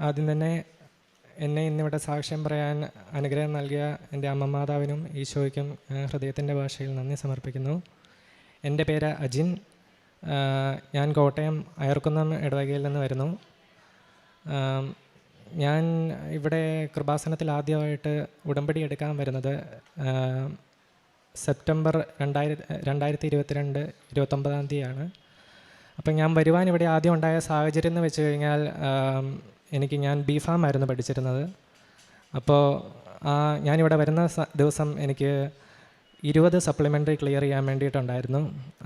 ആദ്യം തന്നെ എന്നെ ഇന്നിവിടെ സാക്ഷ്യം പറയാൻ അനുഗ്രഹം നൽകിയ എൻ്റെ അമ്മമാതാവിനും ഈശോയ്ക്കും ഹൃദയത്തിൻ്റെ ഭാഷയിൽ നന്ദി സമർപ്പിക്കുന്നു. എൻ്റെ പേര് അജിൻ. ഞാൻ കോട്ടയം അയർക്കുന്നം ഇടവകയിൽ നിന്ന് വരുന്നു. ഞാൻ ഇവിടെ കൃപാസനത്തിൽ ആദ്യമായിട്ട് ഉടമ്പടി എടുക്കാൻ വരുന്നത് സെപ്റ്റംബർ 2022 29-ാം തീയതിയാണ്. അപ്പം ഞാൻ വരുവാൻ ഇവിടെ ആദ്യം ഉണ്ടായ സാഹചര്യം എന്ന് വെച്ച് കഴിഞ്ഞാൽ ഞാൻ B.Pharm ആയിരുന്നു പഠിച്ചിരുന്നത്. അപ്പോൾ ഞാനിവിടെ വരുന്ന ദിവസം എനിക്ക് 20 സപ്ലിമെൻ്ററി ക്ലിയർ ചെയ്യാൻ വേണ്ടിയിട്ടുണ്ടായിരുന്നു.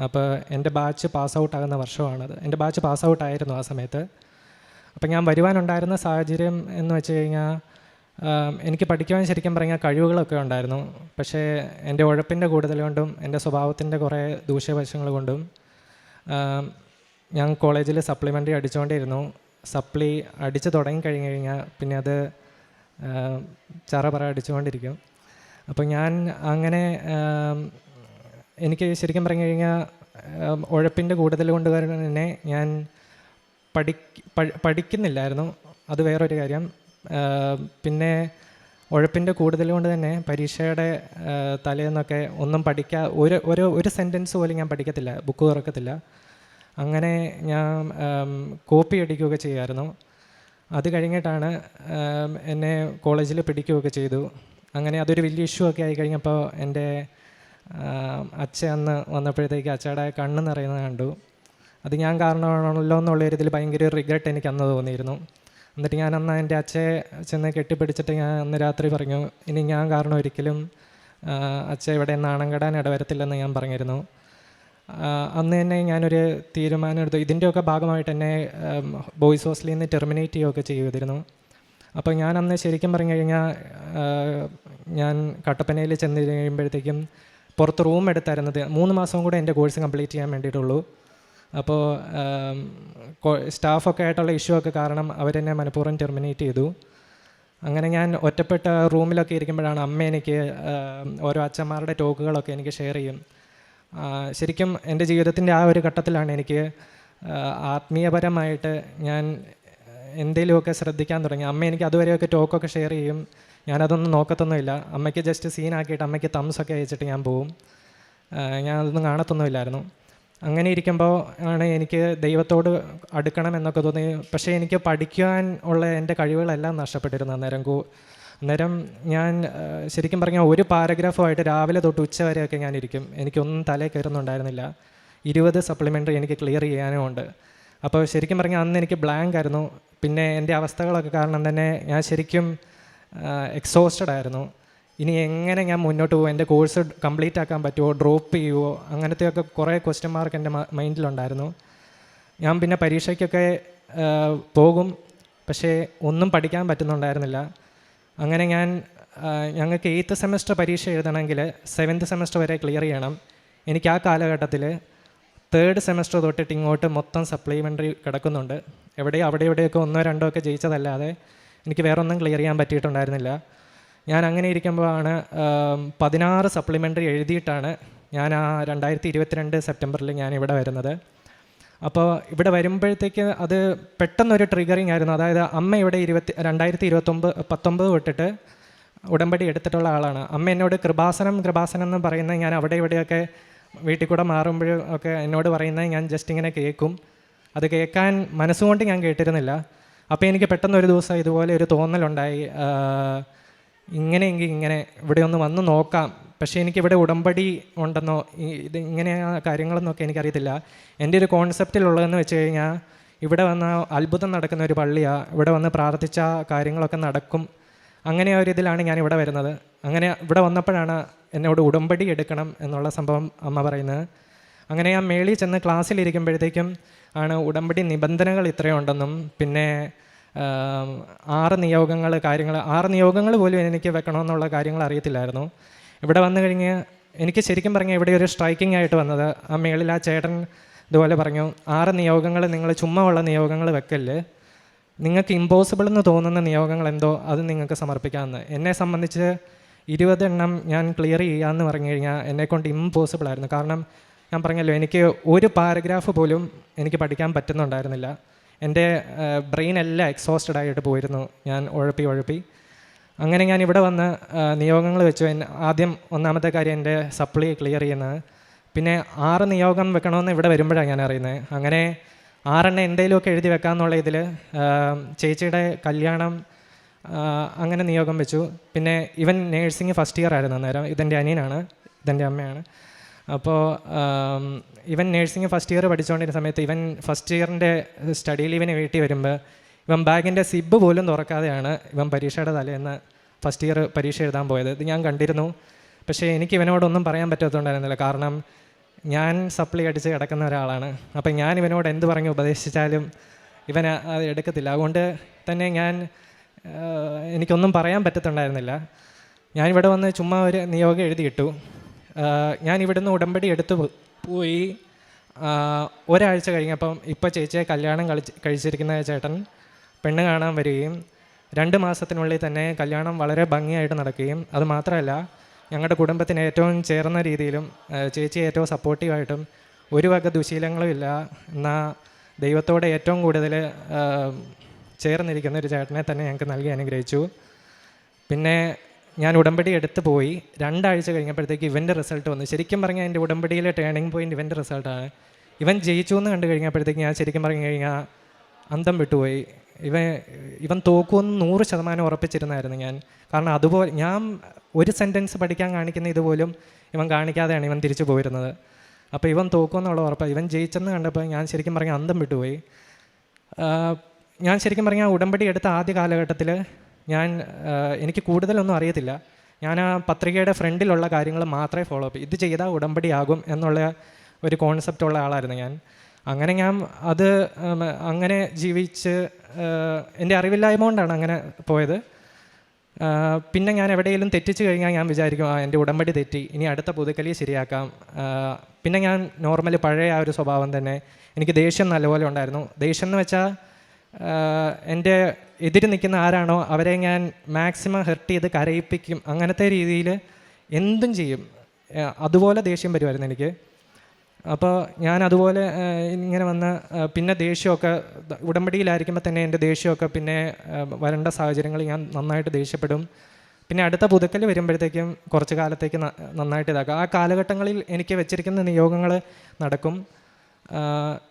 അപ്പോൾ എൻ്റെ ബാച്ച് പാസ് ഔട്ട് ആകുന്ന വർഷമാണത്. എൻ്റെ ബാച്ച് പാസ് ഔട്ട് ആയിരുന്നു ആ സമയത്ത്. അപ്പം ഞാൻ വരുവാനുണ്ടായിരുന്ന സാഹചര്യം എന്ന് വെച്ച് കഴിഞ്ഞാൽ എനിക്ക് പഠിക്കുവാൻ ശരിക്കും പറഞ്ഞാൽ കഴിവുകളൊക്കെ ഉണ്ടായിരുന്നു. പക്ഷേ എൻ്റെ ഉഴപ്പിൻ്റെ കൂടുതൽ കൊണ്ടും എൻ്റെ സ്വഭാവത്തിൻ്റെ കുറേ ദൂഷ്യവശങ്ങൾ കൊണ്ടും ഞാൻ കോളേജിൽ സപ്ലിമെൻ്ററി അടിച്ചുകൊണ്ടിരുന്നു. സപ്ലി അടിച്ച് തുടങ്ങി കഴിഞ്ഞ് കഴിഞ്ഞാൽ പിന്നെ അത് ചറപറ അടിച്ചുകൊണ്ടിരിക്കും. അപ്പോൾ ഞാൻ അങ്ങനെ എനിക്ക് ശരിക്കും പറഞ്ഞു കഴിഞ്ഞാൽ ഉഴപ്പിൻ്റെ കൂടുതൽ കൊണ്ട് തന്നെ ഞാൻ പഠിക്കുന്നില്ലായിരുന്നു. അത് വേറൊരു കാര്യം. പിന്നെ ഉഴപ്പിൻ്റെ കൂടുതൽ കൊണ്ട് തന്നെ പരീക്ഷയുടെ തലേന്നൊക്കെ ഒന്നും ഒരു സെൻറ്റൻസ് പോലും ഞാൻ പഠിക്കത്തില്ല, ബുക്ക് തുറക്കത്തില്ല. അങ്ങനെ ഞാൻ കോപ്പി അടിക്കുകയൊക്കെ ചെയ്യുമായിരുന്നു. അത് കഴിഞ്ഞിട്ടാണ് എന്നെ കോളേജിൽ പിടിക്കുകയൊക്കെ ചെയ്തു. അങ്ങനെ അതൊരു വലിയ ഇഷ്യൂ ഒക്കെ ആയി കഴിഞ്ഞപ്പോൾ എൻ്റെ അച്ഛൻ അന്ന് വന്നപ്പോഴത്തേക്ക് അച്ഛയുടെ കണ്ണ് നിറയുന്നത് കണ്ടു. അത് ഞാൻ കാരണമാണല്ലോ എന്നുള്ളൊരിതിൽ ഭയങ്കര റിഗ്രറ്റ് എനിക്ക് അന്ന് തോന്നിയിരുന്നു. എന്നിട്ട് ഞാൻ അന്ന് എൻ്റെ അച്ഛയെ ചെന്ന് കെട്ടിപ്പിടിച്ചിട്ട് ഞാൻ അന്ന് രാത്രി പറഞ്ഞു, ഇനി ഞാൻ കാരണം ഒരിക്കലും അച്ഛൻ ഇവിടെ നാണം കെടാൻ ഇടവരത്തില്ലെന്ന് ഞാൻ പറഞ്ഞിരുന്നു. അന്ന് തന്നെ ഞാനൊരു തീരുമാനം എടുത്തു. ഇതിൻ്റെയൊക്കെ ഭാഗമായിട്ട് എന്നെ ബോയ്സ് ഹോസ്റ്റലിൽ നിന്ന് ടെർമിനേറ്റ് ചെയ്യുകയൊക്കെ ചെയ്തിരുന്നു. അപ്പോൾ ഞാൻ അന്ന് ശരിക്കും പറഞ്ഞു കഴിഞ്ഞാൽ ഞാൻ കട്ടപ്പനയിൽ ചെന്ന് കഴിയുമ്പോഴത്തേക്കും പുറത്ത് റൂം എടുത്തായിരുന്നത് 3 മാസം കൂടെ എൻ്റെ കോഴ്സ് കംപ്ലീറ്റ് ചെയ്യാൻ വേണ്ടിയിട്ടുള്ളൂ. അപ്പോൾ സ്റ്റാഫൊക്കെ ആയിട്ടുള്ള ഇഷ്യൂ ഒക്കെ കാരണം അവരെന്നെ മനഃപൂർവ്വം ടെർമിനേറ്റ് ചെയ്തു. അങ്ങനെ ഞാൻ ഒറ്റപ്പെട്ട റൂമിലൊക്കെ ഇരിക്കുമ്പോഴാണ് അമ്മ എനിക്ക് ഓരോ അച്ഛന്മാരുടെ ടോക്കുകളൊക്കെ എനിക്ക് ഷെയർ ചെയ്യും. ശരിക്കും എൻ്റെ ജീവിതത്തിൻ്റെ ആ ഒരു ഘട്ടത്തിലാണ് എനിക്ക് ആത്മീയപരമായിട്ട് ഞാൻ എന്തെങ്കിലുമൊക്കെ ശ്രദ്ധിക്കാൻ തുടങ്ങി. അമ്മ എനിക്ക് അതുവരെയൊക്കെ ടോക്കൊക്കെ ഷെയർ ചെയ്യും, ഞാനതൊന്നും നോക്കത്തൊന്നുമില്ല. അമ്മയ്ക്ക് ജസ്റ്റ് സീനാക്കിയിട്ട് അമ്മയ്ക്ക് തംസൊക്കെ അയച്ചിട്ട് ഞാൻ പോവും. ഞാനതൊന്നും കാണത്തൊന്നുമില്ലായിരുന്നു. അങ്ങനെ ഇരിക്കുമ്പോൾ ആണ് എനിക്ക് ദൈവത്തോട് അടുക്കണം എന്നൊക്കെ തോന്നി. പക്ഷേ എനിക്ക് പഠിക്കുവാൻ ഉള്ള എൻ്റെ കഴിവുകളെല്ലാം നഷ്ടപ്പെട്ടിരുന്നു അന്നേരം ഞാൻ ശരിക്കും പറഞ്ഞാൽ ഒരു പാരഗ്രാഫുമായിട്ട് രാവിലെ തൊട്ട് ഉച്ച വരെയൊക്കെ ഞാൻ ഇരിക്കും. എനിക്കൊന്നും തലയിൽ കയറുന്നുണ്ടായിരുന്നില്ല. 20 സപ്ലിമെൻ്ററി എനിക്ക് ക്ലിയർ ചെയ്യാനും ഉണ്ട്. അപ്പോൾ ശരിക്കും പറഞ്ഞാൽ അന്ന് എനിക്ക് ബ്ലാങ്ക് ആയിരുന്നു. പിന്നെ എൻ്റെ അവസ്ഥകളൊക്കെ കാരണം തന്നെ ഞാൻ ശരിക്കും എക്സോസ്റ്റഡ് ആയിരുന്നു. ഇനി എങ്ങനെ ഞാൻ മുന്നോട്ട് പോകും, എൻ്റെ കോഴ്സ് കംപ്ലീറ്റ് ആക്കാൻ പറ്റുമോ, ഡ്രോപ്പ് ചെയ്യുമോ, അങ്ങനത്തെയൊക്കെ കുറേ ക്വസ്റ്റ്യൻ മാർക്ക് എൻ്റെ മൈൻഡിലുണ്ടായിരുന്നു. ഞാൻ പിന്നെ പരീക്ഷയ്ക്കൊക്കെ പോകും, പക്ഷേ ഒന്നും പഠിക്കാൻ പറ്റുന്നുണ്ടായിരുന്നില്ല. അങ്ങനെ ഞങ്ങൾക്ക് 8th സെമസ്റ്റർ പരീക്ഷ എഴുതണമെങ്കിൽ 7th സെമസ്റ്റർ വരെ ക്ലിയർ ചെയ്യണം. എനിക്ക് ആ കാലഘട്ടത്തിൽ 3rd സെമസ്റ്റർ തൊട്ടിട്ട് ഇങ്ങോട്ട് മൊത്തം സപ്ലിമെൻ്ററി കിടക്കുന്നുണ്ട്. അവിടെ ഇവിടെയൊക്കെ 1 2 ഒക്കെ ജയിച്ചതല്ലാതെ എനിക്ക് വേറെ ഒന്നും ക്ലിയർ ചെയ്യാൻ പറ്റിയിട്ടുണ്ടായിരുന്നില്ല. ഞാൻ അങ്ങനെ ഇരിക്കുമ്പോഴാണ് 16 സപ്ലിമെൻ്ററി എഴുതിയിട്ടാണ് ഞാൻ ആ 2022 സെപ്റ്റംബറിൽ ഞാൻ ഇവിടെ വരുന്നത്. അപ്പോൾ ഇവിടെ വരുമ്പോഴത്തേക്ക് അത് പെട്ടെന്നൊരു ട്രിഗറിങ് ആയിരുന്നു. അതായത് അമ്മ ഇവിടെ 2019 തൊട്ടിട്ട് ഉടമ്പടി എടുത്തിട്ടുള്ള ആളാണ്. അമ്മ എന്നോട് കൃപാസനം എന്ന് പറയുന്നത് ഞാൻ അവിടെ ഇവിടെയൊക്കെ വീട്ടിൽ കൂടെ മാറുമ്പോഴും ഒക്കെ എന്നോട് പറയുന്നത് ഞാൻ ജസ്റ്റ് ഇങ്ങനെ കേൾക്കും. അത് കേൾക്കാൻ മനസ്സുകൊണ്ട് ഞാൻ കേട്ടിരുന്നില്ല. അപ്പോൾ എനിക്ക് പെട്ടെന്നൊരു ദിവസം ഇതുപോലെ ഒരു തോന്നലുണ്ടായി, ഇങ്ങനെയെങ്കിൽ ഇങ്ങനെ ഇവിടെ ഒന്ന് വന്ന് നോക്കാം. പക്ഷേ എനിക്കിവിടെ ഉടമ്പടി ഉണ്ടെന്നോ ഇത് ഇങ്ങനെ കാര്യങ്ങളെന്നൊക്കെ എനിക്കറിയത്തില്ല. എൻ്റെ ഒരു കോൺസെപ്റ്റിലുള്ളതെന്ന് വെച്ച് കഴിഞ്ഞാൽ ഇവിടെ വന്ന അത്ഭുതം നടക്കുന്ന ഒരു പള്ളിയാണ്, ഇവിടെ വന്ന് പ്രാർത്ഥിച്ച കാര്യങ്ങളൊക്കെ നടക്കും, അങ്ങനെ ഒരു ഇതിലാണ് ഞാൻ ഇവിടെ വരുന്നത്. അങ്ങനെ ഇവിടെ വന്നപ്പോഴാണ് എന്നോട് ഉടമ്പടി എടുക്കണം എന്നുള്ള സംഭവം അമ്മ പറയുന്നത്. അങ്ങനെ ഞാൻ മേളിൽ ചെന്ന് ക്ലാസ്സിലിരിക്കുമ്പോഴത്തേക്കും ആണ് ഉടമ്പടി നിബന്ധനകൾ ഇത്രയുണ്ടെന്നും പിന്നെ 6 നിയോഗങ്ങൾ പോലും എനിക്ക് വെക്കണമെന്നുള്ള കാര്യങ്ങൾ അറിയത്തില്ലായിരുന്നു. ഇവിടെ വന്നു കഴിഞ്ഞ് എനിക്ക് ശരിക്കും പറഞ്ഞാൽ ഇവിടെ ഒരു സ്ട്രൈക്കിംഗ് ആയിട്ട് വന്നത്, ആ മേളിൽ ആ ചേട്ടൻ ഇതുപോലെ പറഞ്ഞു, 6 നിയോഗങ്ങൾ നിങ്ങൾ ചുമ്മാ ഉള്ള നിയോഗങ്ങൾ വെക്കല്ല്, നിങ്ങൾക്ക് ഇമ്പോസിബിൾ എന്ന് തോന്നുന്ന നിയോഗങ്ങൾ എന്തോ അത് നിങ്ങൾക്ക് സമർപ്പിക്കാമെന്ന്. എന്നെ സംബന്ധിച്ച് 20 എണ്ണം ഞാൻ ക്ലിയർ ചെയ്യാമെന്ന് പറഞ്ഞു കഴിഞ്ഞാൽ എന്നെക്കൊണ്ട് ഇമ്പോസിബിൾ ആയിരുന്നു. കാരണം ഞാൻ പറഞ്ഞല്ലോ, എനിക്ക് ഒരു പാരഗ്രാഫ് പോലും എനിക്ക് പഠിക്കാൻ പറ്റുന്നുണ്ടായിരുന്നില്ല. എൻ്റെ ബ്രെയിൻ എല്ലാം എക്സോസ്റ്റഡ് ആയിട്ട് പോയിരുന്നു, ഞാൻ ഉഴപ്പി. അങ്ങനെ ഞാൻ ഇവിടെ വന്ന് നിയോഗങ്ങൾ വെച്ചു. ആദ്യം ഒന്നാമത്തെ കാര്യം എൻ്റെ സപ്ലി ക്ലിയർ ചെയ്യുന്നത്. പിന്നെ 6 നിയോഗം വെക്കണമെന്ന് ഇവിടെ വരുമ്പോഴാണ് ഞാൻ അറിയുന്നത്. അങ്ങനെ 6 എന്തെങ്കിലുമൊക്കെ എഴുതി വെക്കാമെന്നുള്ള ഇതിൽ ചേച്ചിയുടെ കല്യാണം അങ്ങനെ നിയോഗം വെച്ചു. പിന്നെ ഇവൻ നേഴ്സിംഗ് ഫസ്റ്റ് ഇയർ ആയിരുന്നു അന്നേരം. ഇതെൻ്റെ അനിയനാണ്, ഇതെൻ്റെ അമ്മയാണ്. അപ്പോൾ ഇവൻ നേഴ്സിംഗ് ഫസ്റ്റ് ഇയർ പഠിച്ചുകൊണ്ടിരുന്ന സമയത്ത് ഇവൻ ഫസ്റ്റ് ഇയറിൻ്റെ സ്റ്റഡി ലീവിന് വീട്ടിൽ വരുമ്പോൾ ഇവൻ ബാഗിൻ്റെ സിബ് പോലും തുറക്കാതെയാണ് ഇവൻ പരീക്ഷയുടെ തലേന്ന് ഫസ്റ്റ് ഇയർ പരീക്ഷ എഴുതാൻ പോയത്. ഇത് ഞാൻ കണ്ടിരുന്നു. പക്ഷേ എനിക്ക് ഇവനോടൊന്നും പറയാൻ പറ്റത്തുണ്ടായിരുന്നില്ല. കാരണം ഞാൻ സപ്ലി അടിച്ച് കിടക്കുന്ന ഒരാളാണ്. അപ്പം ഞാൻ ഇവനോട് എന്ത് പറഞ്ഞ് ഉപദേശിച്ചാലും ഇവൻ അത് എടുക്കത്തില്ല. അതുകൊണ്ട് തന്നെ എനിക്കൊന്നും പറയാൻ പറ്റത്തുണ്ടായിരുന്നില്ല. ഞാനിവിടെ വന്ന് ചുമ്മാ ഒരു നിയോഗം എഴുതിയിട്ടു. ഞാൻ ഇവിടുന്ന് ഉടമ്പടി എടുത്തു പോയി. ഒരാഴ്ച കഴിഞ്ഞപ്പം ഇപ്പോൾ ചേച്ചിയെ കല്യാണം കഴിച്ചിരിക്കുന്ന ചേട്ടൻ പെണ്ണ് കാണാൻ വരികയും 2 മാസത്തിനുള്ളിൽ തന്നെ കല്യാണം വളരെ ഭംഗിയായിട്ട് നടക്കുകയും അത് മാത്രമല്ല ഞങ്ങളുടെ കുടുംബത്തിന് ഏറ്റവും ചേർന്ന രീതിയിലും ചേച്ചി ഏറ്റവും സപ്പോർട്ടീവായിട്ടും ഒരു വക ദുശീലങ്ങളും ഇല്ല, എന്നാൽ ദൈവത്തോട് ഏറ്റവും കൂടുതൽ ചേർന്നിരിക്കുന്ന ഒരു ചേട്ടനെ തന്നെ ഞങ്ങൾക്ക് നൽകി അനുഗ്രഹിച്ചു. പിന്നെ ഞാൻ ഉടമ്പടി എടുത്ത് പോയി 2 ആഴ്ച കഴിഞ്ഞപ്പോഴത്തേക്ക് ഇവൻ്റെ റിസൾട്ട് വന്നു. ശരിക്കും പറഞ്ഞാൽ എൻ്റെ ഉടമ്പടിയിലെ ടേണിംഗ് പോയിൻ്റ് ഇവൻ്റെ റിസൾട്ടാണ്. ഇവൻ ജയിച്ചു എന്ന് കണ്ടു കഴിഞ്ഞപ്പോഴത്തേക്ക് ഞാൻ ശരിക്കും പറഞ്ഞു കഴിഞ്ഞാൽ അന്തം വിട്ടുപോയി. ഇവൻ തോക്കുമെന്ന് 100% ഉറപ്പിച്ചിരുന്നായിരുന്നു ഞാൻ. കാരണം അതുപോലെ ഞാൻ ഒരു സെൻറ്റൻസ് പഠിക്കാൻ കാണിക്കുന്ന ഇതുപോലും ഇവൻ കാണിക്കാതെയാണ് ഇവൻ തിരിച്ചു പോയിരുന്നത്. അപ്പോൾ ഇവൻ തോക്കുമെന്നുള്ള ഉറപ്പാണ്. ഇവൻ ജയിച്ചെന്ന് കണ്ടപ്പോൾ ഞാൻ ശരിക്കും പറഞ്ഞാൽ അന്തം വിട്ടുപോയി. ഞാൻ ശരിക്കും പറഞ്ഞാൽ ഉടമ്പടി എടുത്ത ആദ്യ കാലഘട്ടത്തിൽ എനിക്ക് കൂടുതലൊന്നും അറിയത്തില്ല. ഞാൻ ആ പത്രികയുടെ ഫ്രണ്ടിലുള്ള കാര്യങ്ങൾ മാത്രമേ ഫോളോ അപ്പ്. ഇത് ചെയ്താൽ ഉടമ്പടി ആകും എന്നുള്ള ഒരു കോൺസെപ്റ്റുള്ള ആളായിരുന്നു ഞാൻ. അങ്ങനെ ഞാൻ അത് അങ്ങനെ ജീവിച്ച് എൻ്റെ അറിവില്ലായ്മ കൊണ്ടാണ് അങ്ങനെ പോയത്. പിന്നെ ഞാൻ എവിടെയെങ്കിലും തെറ്റിച്ച് കഴിഞ്ഞാൽ ഞാൻ വിചാരിക്കും എൻ്റെ ഉടമ്പടി തെറ്റി, ഇനി അടുത്ത പുതുക്കലി ശരിയാക്കാം. പിന്നെ ഞാൻ നോർമലി പഴയ ആ ഒരു സ്വഭാവം തന്നെ. എനിക്ക് ദേഷ്യം നല്ലപോലെ ഉണ്ടായിരുന്നു. ദേഷ്യം എന്ന് വെച്ചാൽ എൻ്റെ എതിര് നിൽക്കുന്ന ആരാണോ അവരെ ഞാൻ മാക്സിമം ഹെർട്ട് ചെയ്ത് കരയിപ്പിക്കും. അങ്ങനത്തെ രീതിയിൽ എന്തും ചെയ്യും. അതുപോലെ ദേഷ്യം വരുമായിരുന്നു എനിക്ക്. അപ്പോൾ ഞാൻ അതുപോലെ ഇങ്ങനെ വന്ന് പിന്നെ ദേഷ്യമൊക്കെ ഉടമ്പടിയിലായിരിക്കുമ്പോൾ തന്നെ എൻ്റെ ദേഷ്യമൊക്കെ പിന്നെ വരേണ്ട സാഹചര്യങ്ങളിൽ ഞാൻ നന്നായിട്ട് ദേഷ്യപ്പെടും. പിന്നെ അടുത്ത പുതുക്കൽ വരുമ്പോഴത്തേക്കും കുറച്ച് കാലത്തേക്ക് നന്നായിട്ട് ഇതാക്കുക. ആ കാലഘട്ടങ്ങളിൽ എനിക്ക് വെച്ചിരിക്കുന്ന നിയോഗങ്ങൾ നടക്കും.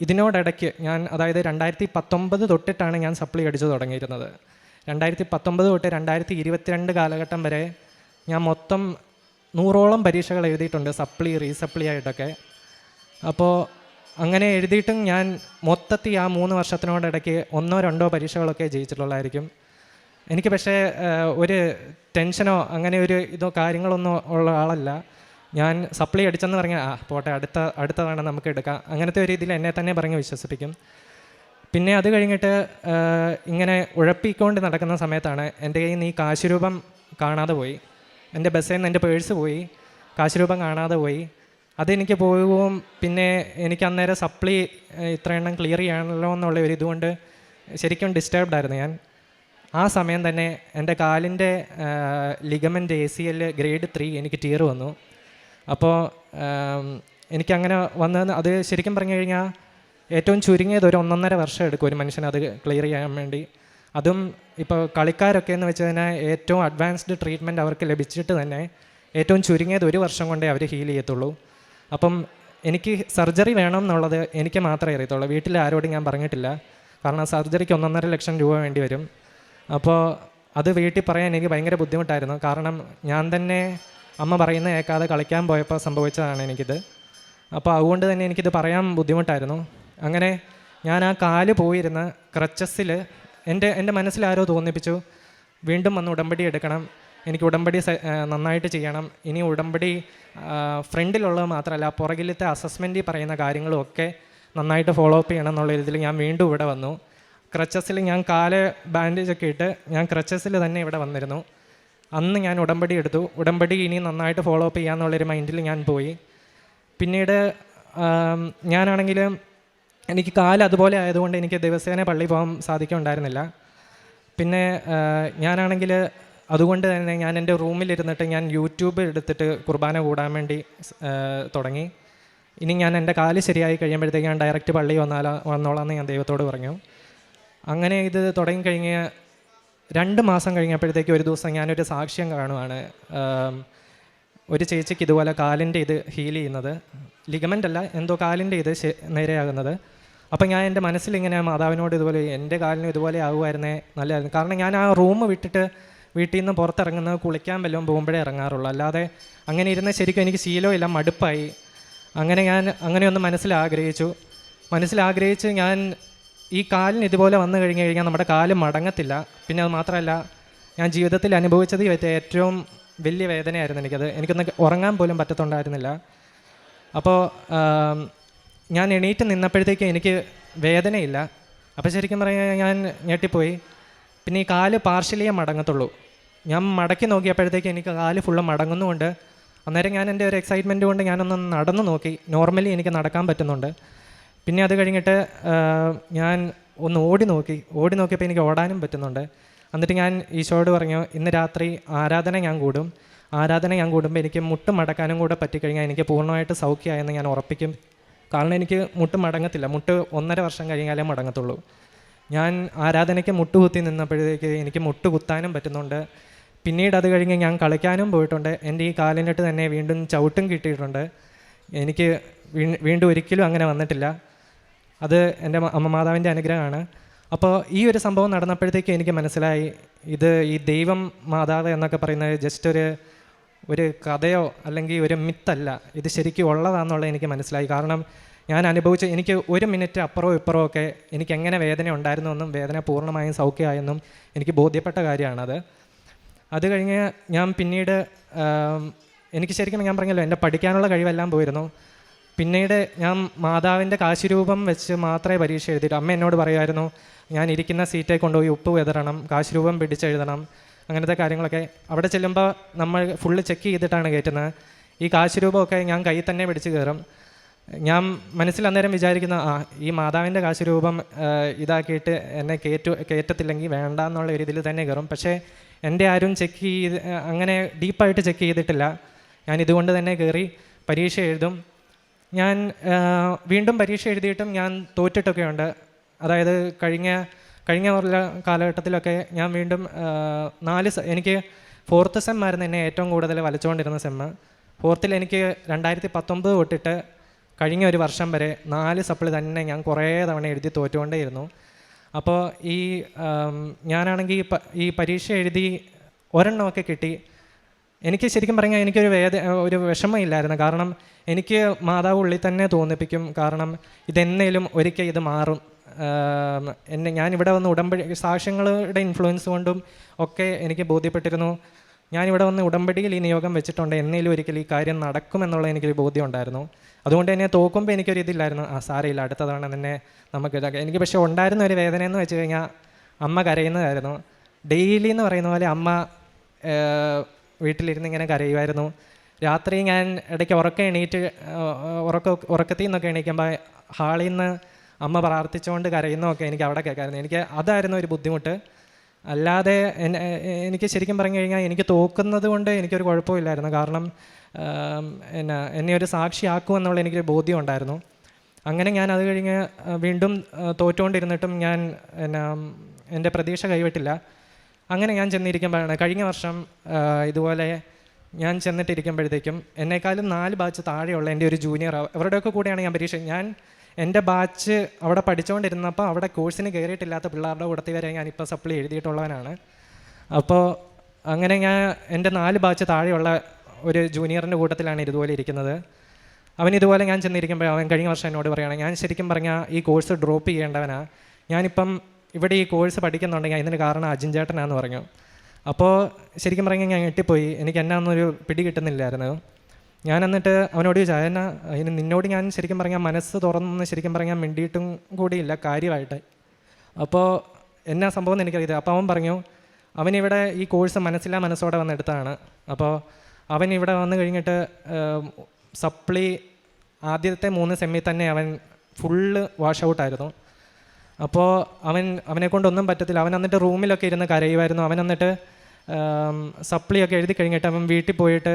ഇതിനോടിടയ്ക്ക് അതായത് 2019 തൊട്ടിട്ടാണ് ഞാൻ സപ്ലി അടിച്ചു തുടങ്ങിയിരുന്നത്. 2019 തൊട്ട് 2022 കാലഘട്ടം വരെ ഞാൻ മൊത്തം 100ഓളം പരീക്ഷകൾ എഴുതിയിട്ടുണ്ട്, സപ്ലി റീസപ്ലി ആയിട്ടൊക്കെ. അപ്പോൾ അങ്ങനെ എഴുതിയിട്ടും ഞാൻ മൊത്തത്തിൽ ആ 3 വർഷത്തിനോടിടയ്ക്ക് 1-2 പരീക്ഷകളൊക്കെ ജയിച്ചിട്ടുള്ളതായിരിക്കും. എനിക്ക് പക്ഷേ ഒരു ടെൻഷനോ അങ്ങനെ ഒരു ഇതോ കാര്യങ്ങളൊന്നും ഉള്ള ആളല്ല. ഞാൻ സപ്ലി അടിച്ചെന്ന് പറഞ്ഞാൽ പോട്ടെ അടുത്തതാണ് നമുക്ക് എടുക്കാം, അങ്ങനത്തെ ഒരു രീതിയിൽ എന്നെ തന്നെ പറഞ്ഞ് വിശ്വസിപ്പിക്കും. പിന്നെ അത് കഴിഞ്ഞിട്ട് ഇങ്ങനെ ഉഴപ്പിക്കൊണ്ട് നടക്കുന്ന സമയത്താണ് എൻ്റെ കയ്യിൽ നിന്ന് ഈ കാശ് രൂപം കാണാതെ പോയി. എൻ്റെ ബസ്സിൽ നിന്ന് എൻ്റെ പേഴ്സ് പോയി, കാശ് രൂപം കാണാതെ പോയി. അതെനിക്ക് പോകും. പിന്നെ എനിക്ക് അന്നേരം സപ്ലി ഇത്ര എണ്ണം ക്ലിയർ ചെയ്യണമല്ലോ എന്നുള്ള ഒരു ഇതുകൊണ്ട് ശരിക്കും ഡിസ്റ്റർബ്ഡ് ആയിരുന്നു ഞാൻ. ആ സമയം തന്നെ എൻ്റെ കാലിൻ്റെ ലിഗമെൻ്റ് ACL ഗ്രേഡ് 3 എനിക്ക് ടീർ വന്നു. അപ്പോൾ എനിക്കങ്ങനെ വന്നത് അത് ശരിക്കും പറഞ്ഞു കഴിഞ്ഞാൽ ഏറ്റവും ചുരുങ്ങിയത് ഒരു 1.5 വർഷം എടുക്കും ഒരു മനുഷ്യന് അത് ക്ലിയർ ചെയ്യാൻ വേണ്ടി. അതും ഇപ്പോൾ കളിക്കാരൊക്കെ എന്ന് വെച്ച് കഴിഞ്ഞാൽ ഏറ്റവും അഡ്വാൻസ്ഡ് ട്രീറ്റ്മെൻറ്റ് അവർക്ക് ലഭിച്ചിട്ട് തന്നെ ഏറ്റവും ചുരുങ്ങിയത് 1 വർഷം കൊണ്ടേ അവർ ഹീൽ ചെയ്യത്തുള്ളൂ. അപ്പം എനിക്ക് സർജറി വേണം എന്നുള്ളത് എനിക്ക് മാത്രമേ അറിയത്തുള്ളൂ. വീട്ടിൽ ആരോടും ഞാൻ പറഞ്ഞിട്ടില്ല. കാരണം സർജറിക്ക് 1.5 ലക്ഷം രൂപ വേണ്ടി വരും. അപ്പോൾ അത് വീട്ടിൽ പറയാൻ എനിക്ക് ഭയങ്കര ബുദ്ധിമുട്ടായിരുന്നു. കാരണം ഞാൻ തന്നെ അമ്മ പറയുന്നത് കേൾക്കാതെ കളിക്കാൻ പോയപ്പോൾ സംഭവിച്ചതാണ് എനിക്കിത്. അപ്പോൾ അതുകൊണ്ട് തന്നെ എനിക്കിത് പറയാൻ ബുദ്ധിമുട്ടായിരുന്നു. അങ്ങനെ ഞാൻ ആ കാല് പോയിരുന്ന ക്രച്ചസിൽ എൻ്റെ മനസ്സിൽ ആരോ തോന്നിപ്പിച്ചു, വീണ്ടും വന്ന് ഉടമ്പടി എടുക്കണം, എനിക്ക് ഉടമ്പടി നന്നായിട്ട് ചെയ്യണം. ഇനി ഉടമ്പടി ഫ്രണ്ടിലുള്ളത് മാത്രമല്ല പുറകിലത്തെ അസസ്മെൻറ്റിൽ പറയുന്ന കാര്യങ്ങളും ഒക്കെ നന്നായിട്ട് ഫോളോ അപ്പ് ചെയ്യണം എന്നുള്ള രീതിയിൽ ഞാൻ വീണ്ടും ഇവിടെ വന്നു. ക്രച്ചസിൽ ഞാൻ കാല് ബാൻഡേജൊക്കെ ഇട്ട് ഞാൻ ക്രച്ചസിൽ തന്നെ ഇവിടെ വന്നിരുന്നു. അന്ന് ഞാൻ ഉടമ്പടി എടുത്തു. ഉടമ്പടി ഇനി നന്നായിട്ട് ഫോളോ അപ്പ് ചെയ്യാമെന്നുള്ളൊരു മൈൻഡിൽ ഞാൻ പോയി. പിന്നീട് ഞാനാണെങ്കിൽ എനിക്ക് കാല് അതുപോലെ ആയതുകൊണ്ട് എനിക്ക് ദിവസേന പള്ളിയിൽ പോകാൻ സാധിക്കുന്നുണ്ടായിരുന്നില്ല. പിന്നെ ഞാനാണെങ്കിൽ അതുകൊണ്ട് തന്നെ ഞാൻ എൻ്റെ റൂമിലിരുന്നിട്ട് ഞാൻ യൂട്യൂബ് എടുത്തിട്ട് കുർബാന കൂടാൻ വേണ്ടി തുടങ്ങി. ഇനി ഞാൻ എൻ്റെ കാല് ശരിയായി കഴിയുമ്പോഴത്തേക്ക് ഞാൻ ഡയറക്റ്റ് പള്ളിയിൽ വന്നോളാം എന്ന് ഞാൻ ദൈവത്തോട് പറഞ്ഞു. അങ്ങനെ ഇത് തുടങ്ങിക്കഴിഞ്ഞ് 2 മാസം കഴിഞ്ഞപ്പോഴത്തേക്ക് ഒരു ദിവസം ഞാനൊരു സാക്ഷ്യം കാണുവാണ്. ഒരു ചേച്ചിക്ക് ഇതുപോലെ കാലിൻ്റെ ഇത് ഹീൽ ചെയ്യുന്നത്, ലിഗമെൻ്റ് അല്ല, എന്തോ കാലിൻ്റെ ഇത് നേരെയാകുന്നത്. അപ്പം ഞാൻ എൻ്റെ മനസ്സിലിങ്ങനെ മാതാവിനോട് ഇതുപോലെ എൻ്റെ കാലിനും ഇതുപോലെ ആകുമായിരുന്നേ നല്ലതായിരുന്നു. കാരണം ഞാൻ ആ റൂം വിട്ടിട്ട് വീട്ടിൽ നിന്ന് പുറത്തിറങ്ങുന്നത് കുളിക്കാൻ വല്ലതും പോകുമ്പോഴേ ഇറങ്ങാറുള്ളൂ. അല്ലാതെ അങ്ങനെ ഇരുന്ന് ശരിക്കും എനിക്ക് ശീലമില്ല, മടുപ്പായി. അങ്ങനെ ഞാൻ അങ്ങനെയൊന്ന് മനസ്സിലാഗ്രഹിച്ച് ഞാൻ ഈ കാലിന് ഇതുപോലെ വന്നു കഴിഞ്ഞാൽ നമ്മുടെ കാല് മടങ്ങത്തില്ല. പിന്നെ അത് മാത്രമല്ല, ഞാൻ ജീവിതത്തിൽ അനുഭവിച്ചത് ഏറ്റവും വലിയ വേദനയായിരുന്നു എനിക്കൊന്ന് ഉറങ്ങാൻ പോലും പറ്റത്തുണ്ടായിരുന്നില്ല. അപ്പോൾ ഞാൻ എണീറ്റ് നിന്നപ്പോഴത്തേക്ക് എനിക്ക് വേദനയില്ല. അപ്പോൾ ശരിക്കും പറഞ്ഞാൽ ഞാൻ ഞെട്ടിപ്പോയി. പിന്നെ ഈ കാല് പാർഷ്യലിയേ മടങ്ങത്തുള്ളൂ. ഞാൻ മടക്കി നോക്കിയപ്പോഴത്തേക്ക് എനിക്ക് കാല് ഫുള്ള് മടങ്ങുന്നുമുണ്ട്. അന്നേരം ഞാൻ എൻ്റെ ഒരു എക്സൈറ്റ്മെൻറ്റ് കൊണ്ട് ഞാനൊന്ന് നടന്നു നോക്കി. നോർമലി എനിക്ക് നടക്കാൻ പറ്റുന്നുണ്ട്. പിന്നെ അത് കഴിഞ്ഞിട്ട് ഞാൻ ഒന്ന് ഓടി നോക്കിയപ്പോൾ എനിക്ക് ഓടാനും പറ്റുന്നുണ്ട്. എന്നിട്ട് ഞാൻ ഈശോയോട് പറഞ്ഞു, ഇന്ന് രാത്രി ആരാധന ഞാൻ കൂടുമ്പോൾ എനിക്ക് മുട്ട് മടക്കാനും കൂടെ പറ്റിക്കഴിഞ്ഞാൽ എനിക്ക് പൂർണ്ണമായിട്ട് സൗഖ്യമായെന്ന് ഞാൻ ഉറപ്പിക്കും. കാരണം എനിക്ക് മുട്ട് മടങ്ങത്തില്ല. മുട്ട് 1.5 വർഷം കഴിഞ്ഞാലേ മടങ്ങത്തുള്ളൂ. ഞാൻ ആരാധനയ്ക്ക് മുട്ടുകുത്തി നിന്നപ്പോഴത്തേക്ക് എനിക്ക് മുട്ട് കുത്താനും പറ്റുന്നുണ്ട്. പിന്നീട് അത് കഴിഞ്ഞ് ഞാൻ കളിക്കാനും പോയിട്ടുണ്ട്. എൻ്റെ ഈ കാലിനിട്ട് തന്നെ വീണ്ടും ചവിട്ടും കിട്ടിയിട്ടുണ്ട്. എനിക്ക് വീണ്ടും ഒരിക്കലും അങ്ങനെ വന്നിട്ടില്ല. അത് എൻ്റെ അമ്മ മാതാവിൻ്റെ അനുഗ്രഹമാണ്. അപ്പോൾ ഈ ഒരു സംഭവം നടന്നപ്പോഴത്തേക്ക് എനിക്ക് മനസ്സിലായി, ഈ ദൈവം മാതാവ് എന്നൊക്കെ പറയുന്നത് ജസ്റ്റ് ഒരു കഥയോ അല്ലെങ്കിൽ ഒരു മിത്തല്ല, ഇത് ശരിക്കും ഉള്ളതാണെന്നുള്ളത് എനിക്ക് മനസ്സിലായി. കാരണം ഞാൻ എനിക്ക് 1 മിനിറ്റ് അപ്പുറവും ഇപ്പുറവും ഒക്കെ എനിക്ക് എങ്ങനെ വേദന ഉണ്ടായിരുന്നുവെന്നും വേദന പൂർണ്ണമായും സൗഖ്യമായെന്നും എനിക്ക് ബോധ്യപ്പെട്ട കാര്യമാണത്. അത് കഴിഞ്ഞ് ഞാൻ പിന്നീട് എനിക്ക് ശരിക്കും ഞാൻ പറഞ്ഞല്ലോ, എൻ്റെ പഠിക്കാനുള്ള കഴിവെല്ലാം പോയിരുന്നു. പിന്നീട് ഞാൻ മാതാവിൻ്റെ കാശുരൂപം വെച്ച് മാത്രമേ പരീക്ഷ എഴുതിയിട്ട്, അമ്മ എന്നോട് പറയുമായിരുന്നു, ഞാൻ ഇരിക്കുന്ന സീറ്റേ കൊണ്ടുപോയി ഉപ്പ് വിതറണം, കാശുരൂപം പിടിച്ചെഴുതണം, അങ്ങനത്തെ കാര്യങ്ങളൊക്കെ. അവിടെ ചെല്ലുമ്പോൾ നമ്മൾ ഫുള്ള് ചെക്ക് ചെയ്തിട്ടാണ് കയറ്റുന്നത്. ഈ കാശുരൂപമൊക്കെ ഞാൻ കയ്യിൽ തന്നെ പിടിച്ച് കയറും. ഞാൻ മനസ്സിൽ അന്നേരം വിചാരിക്കുന്ന, ഈ മാതാവിൻ്റെ കാശുരൂപം ഇതാക്കിയിട്ട് എന്നെ കയറ്റത്തില്ലെങ്കിൽ വേണ്ട എന്നുള്ള ഒരു ഇതിൽ തന്നെ കയറും. പക്ഷേ എൻ്റെ ആരും അങ്ങനെ ഡീപ്പായിട്ട് ചെക്ക് ചെയ്തിട്ടില്ല. ഞാൻ ഇതുകൊണ്ട് തന്നെ കയറി പരീക്ഷ എഴുതും. ഞാൻ വീണ്ടും പരീക്ഷ എഴുതിയിട്ടും ഞാൻ തോറ്റിട്ടൊക്കെ ഉണ്ട്. അതായത് കഴിഞ്ഞ കാലഘട്ടത്തിലൊക്കെ ഞാൻ വീണ്ടും എനിക്ക് 4th സെം ആയിരുന്നു എന്നെ ഏറ്റവും കൂടുതൽ വലച്ചുകൊണ്ടിരുന്ന സെമ്മ്. 4th എനിക്ക് 2019 തൊട്ടിട്ട് കഴിഞ്ഞ ഒരു വർഷം വരെ 4 സപ്ലി തന്നെ ഞാൻ കുറേ തവണ എഴുതി തോറ്റുകൊണ്ടേയിരുന്നു. അപ്പോൾ ഞാനാണെങ്കിൽ ഈ പരീക്ഷ എഴുതി ഒരെണ്ണമൊക്കെ കിട്ടി. എനിക്ക് ശരിക്കും പറഞ്ഞാൽ ഒരു വിഷമമില്ലായിരുന്നു. കാരണം എനിക്ക് മാതാവ് ഉള്ളിൽ തന്നെ തോന്നിപ്പിക്കും, കാരണം ഇതെന്നേലും ഒരിക്കൽ ഇത് മാറും. ഞാനിവിടെ വന്ന് സാക്ഷ്യങ്ങളുടെ ഇൻഫ്ലുവൻസ് കൊണ്ടും ഒക്കെ എനിക്ക് ബോധ്യപ്പെട്ടിരുന്നു. ഞാനിവിടെ വന്ന് ഉടമ്പടിയിൽ ഈ നിയോഗം വെച്ചിട്ടുണ്ട്, എന്നേലും ഒരിക്കൽ ഈ കാര്യം നടക്കുമെന്നുള്ള എനിക്കൊരു ബോധ്യം ഉണ്ടായിരുന്നു. അതുകൊണ്ട് തന്നെ തോക്കുമ്പോൾ എനിക്കൊരു ഇതില്ലായിരുന്നു, സാരമില്ല അടുത്ത തവണ തന്നെ നമുക്ക് ഇതാക്കാം. എനിക്ക് പക്ഷേ ഉണ്ടായിരുന്ന ഒരു വേദന എന്ന് വെച്ച് കഴിഞ്ഞാൽ അമ്മ കരയുന്നതായിരുന്നു. ഡെയിലി എന്ന് പറയുന്ന പോലെ അമ്മ വീട്ടിലിരുന്ന് ഇങ്ങനെ കരയുമായിരുന്നു. രാത്രി ഞാൻ ഇടയ്ക്ക് ഉറക്കത്തിൽ നിന്നൊക്കെ എണീക്കുമ്പോൾ ഹാളിൽ നിന്ന് അമ്മ പ്രാർത്ഥിച്ചുകൊണ്ട് കരയുന്നതൊക്കെ എനിക്ക് അവിടെ കേൾക്കാമായിരുന്നു. എനിക്ക് അതായിരുന്നു ഒരു ബുദ്ധിമുട്ട്. അല്ലാതെ എനിക്ക് ശരിക്കും പറഞ്ഞു കഴിഞ്ഞാൽ എനിക്ക് തോക്കുന്നത് കൊണ്ട് എനിക്കൊരു കുഴപ്പമില്ലായിരുന്നു. കാരണം എന്നെ ഒരു സാക്ഷിയാക്കുമെന്നുള്ള എനിക്കൊരു ബോധ്യം ഉണ്ടായിരുന്നു. അങ്ങനെ ഞാൻ അത് കഴിഞ്ഞ് വീണ്ടും തോറ്റുകൊണ്ടിരുന്നിട്ടും ഞാൻ എൻ്റെ പ്രതീക്ഷ കൈവിട്ടില്ല. അങ്ങനെ ഞാൻ ചെന്നിരിക്കുമ്പോഴാണ് കഴിഞ്ഞ വർഷം ഇതുപോലെ ഞാൻ ചെന്നിട്ടിരിക്കുമ്പോഴത്തേക്കും എന്നെക്കാളും 4 ബാച്ച് താഴെയുള്ള എൻ്റെ ഒരു ജൂനിയർ, അവരുടെയൊക്കെ കൂടെയാണ് ഞാൻ പരീക്ഷ. എൻ്റെ ബാച്ച് അവിടെ പഠിച്ചുകൊണ്ടിരുന്നപ്പോൾ അവിടെ കോഴ്സിന് കയറിയിട്ടില്ലാത്ത പിള്ളേരുടെ കൂടത്തിൽ വരെ ഞാനിപ്പോൾ സപ്ലി എഴുതിയിട്ടുള്ളവനാണ്. അപ്പോൾ അങ്ങനെ എൻ്റെ 4 ബാച്ച് താഴെയുള്ള ഒരു ജൂനിയറിൻ്റെ കൂട്ടത്തിലാണ് ഇതുപോലെ ഇരിക്കുന്നത്. ഇതുപോലെ ഞാൻ ചെന്നിരിക്കുമ്പോൾ അവൻ കഴിഞ്ഞ വർഷം എന്നോട് പറയുകയാണ്, ഞാൻ ശരിക്കും പറഞ്ഞാൽ ഈ കോഴ്സ് ഡ്രോപ്പ് ചെയ്യേണ്ടവനാണ്, ഞാനിപ്പം ഇവിടെ ഈ കോഴ്സ് പഠിക്കുന്നുണ്ടെങ്കിൽ അതിന് കാരണം അജിൻ ചേട്ടനാണെന്ന് പറഞ്ഞു. അപ്പോൾ ശരിക്കും പറഞ്ഞാൽ ഞാൻ ഞെട്ടിപ്പോയി. എനിക്ക് എന്നാന്നൊരു പിടി കിട്ടുന്നില്ലായിരുന്നു. ഞാൻ എന്നിട്ട് അവനോട് ചോദിച്ചാൽ നിന്നോട് ഞാൻ ശരിക്കും പറഞ്ഞാൽ മനസ്സ് തുറന്ന് ശരിക്കും പറഞ്ഞാൽ മിണ്ടിയിട്ടും കൂടിയില്ല കാര്യമായിട്ട്. അപ്പോൾ എന്നാ സംഭവം എന്ന് എനിക്കറിയില്ല. അപ്പോൾ അവൻ പറഞ്ഞു, അവനിവിടെ ഈ കോഴ്സ് മനസ്സോടെ വന്നെടുത്താണ്. അപ്പോൾ അവൻ ഇവിടെ വന്നു കഴിഞ്ഞിട്ട് സപ്ലി ആദ്യത്തെ 3 സെമ്മിൽ തന്നെ അവൻ ഫുള്ള് വാഷ് ഔട്ടായിരുന്നു. അപ്പോൾ അവനെ കൊണ്ടൊന്നും പറ്റത്തില്ല. അവൻ എന്നിട്ട് റൂമിലൊക്കെ ഇരുന്ന് കരയുമായിരുന്നു. അവൻ എന്നിട്ട് സപ്ലിയൊക്കെ എഴുതി കഴിഞ്ഞിട്ട് അവൻ വീട്ടിൽ പോയിട്ട്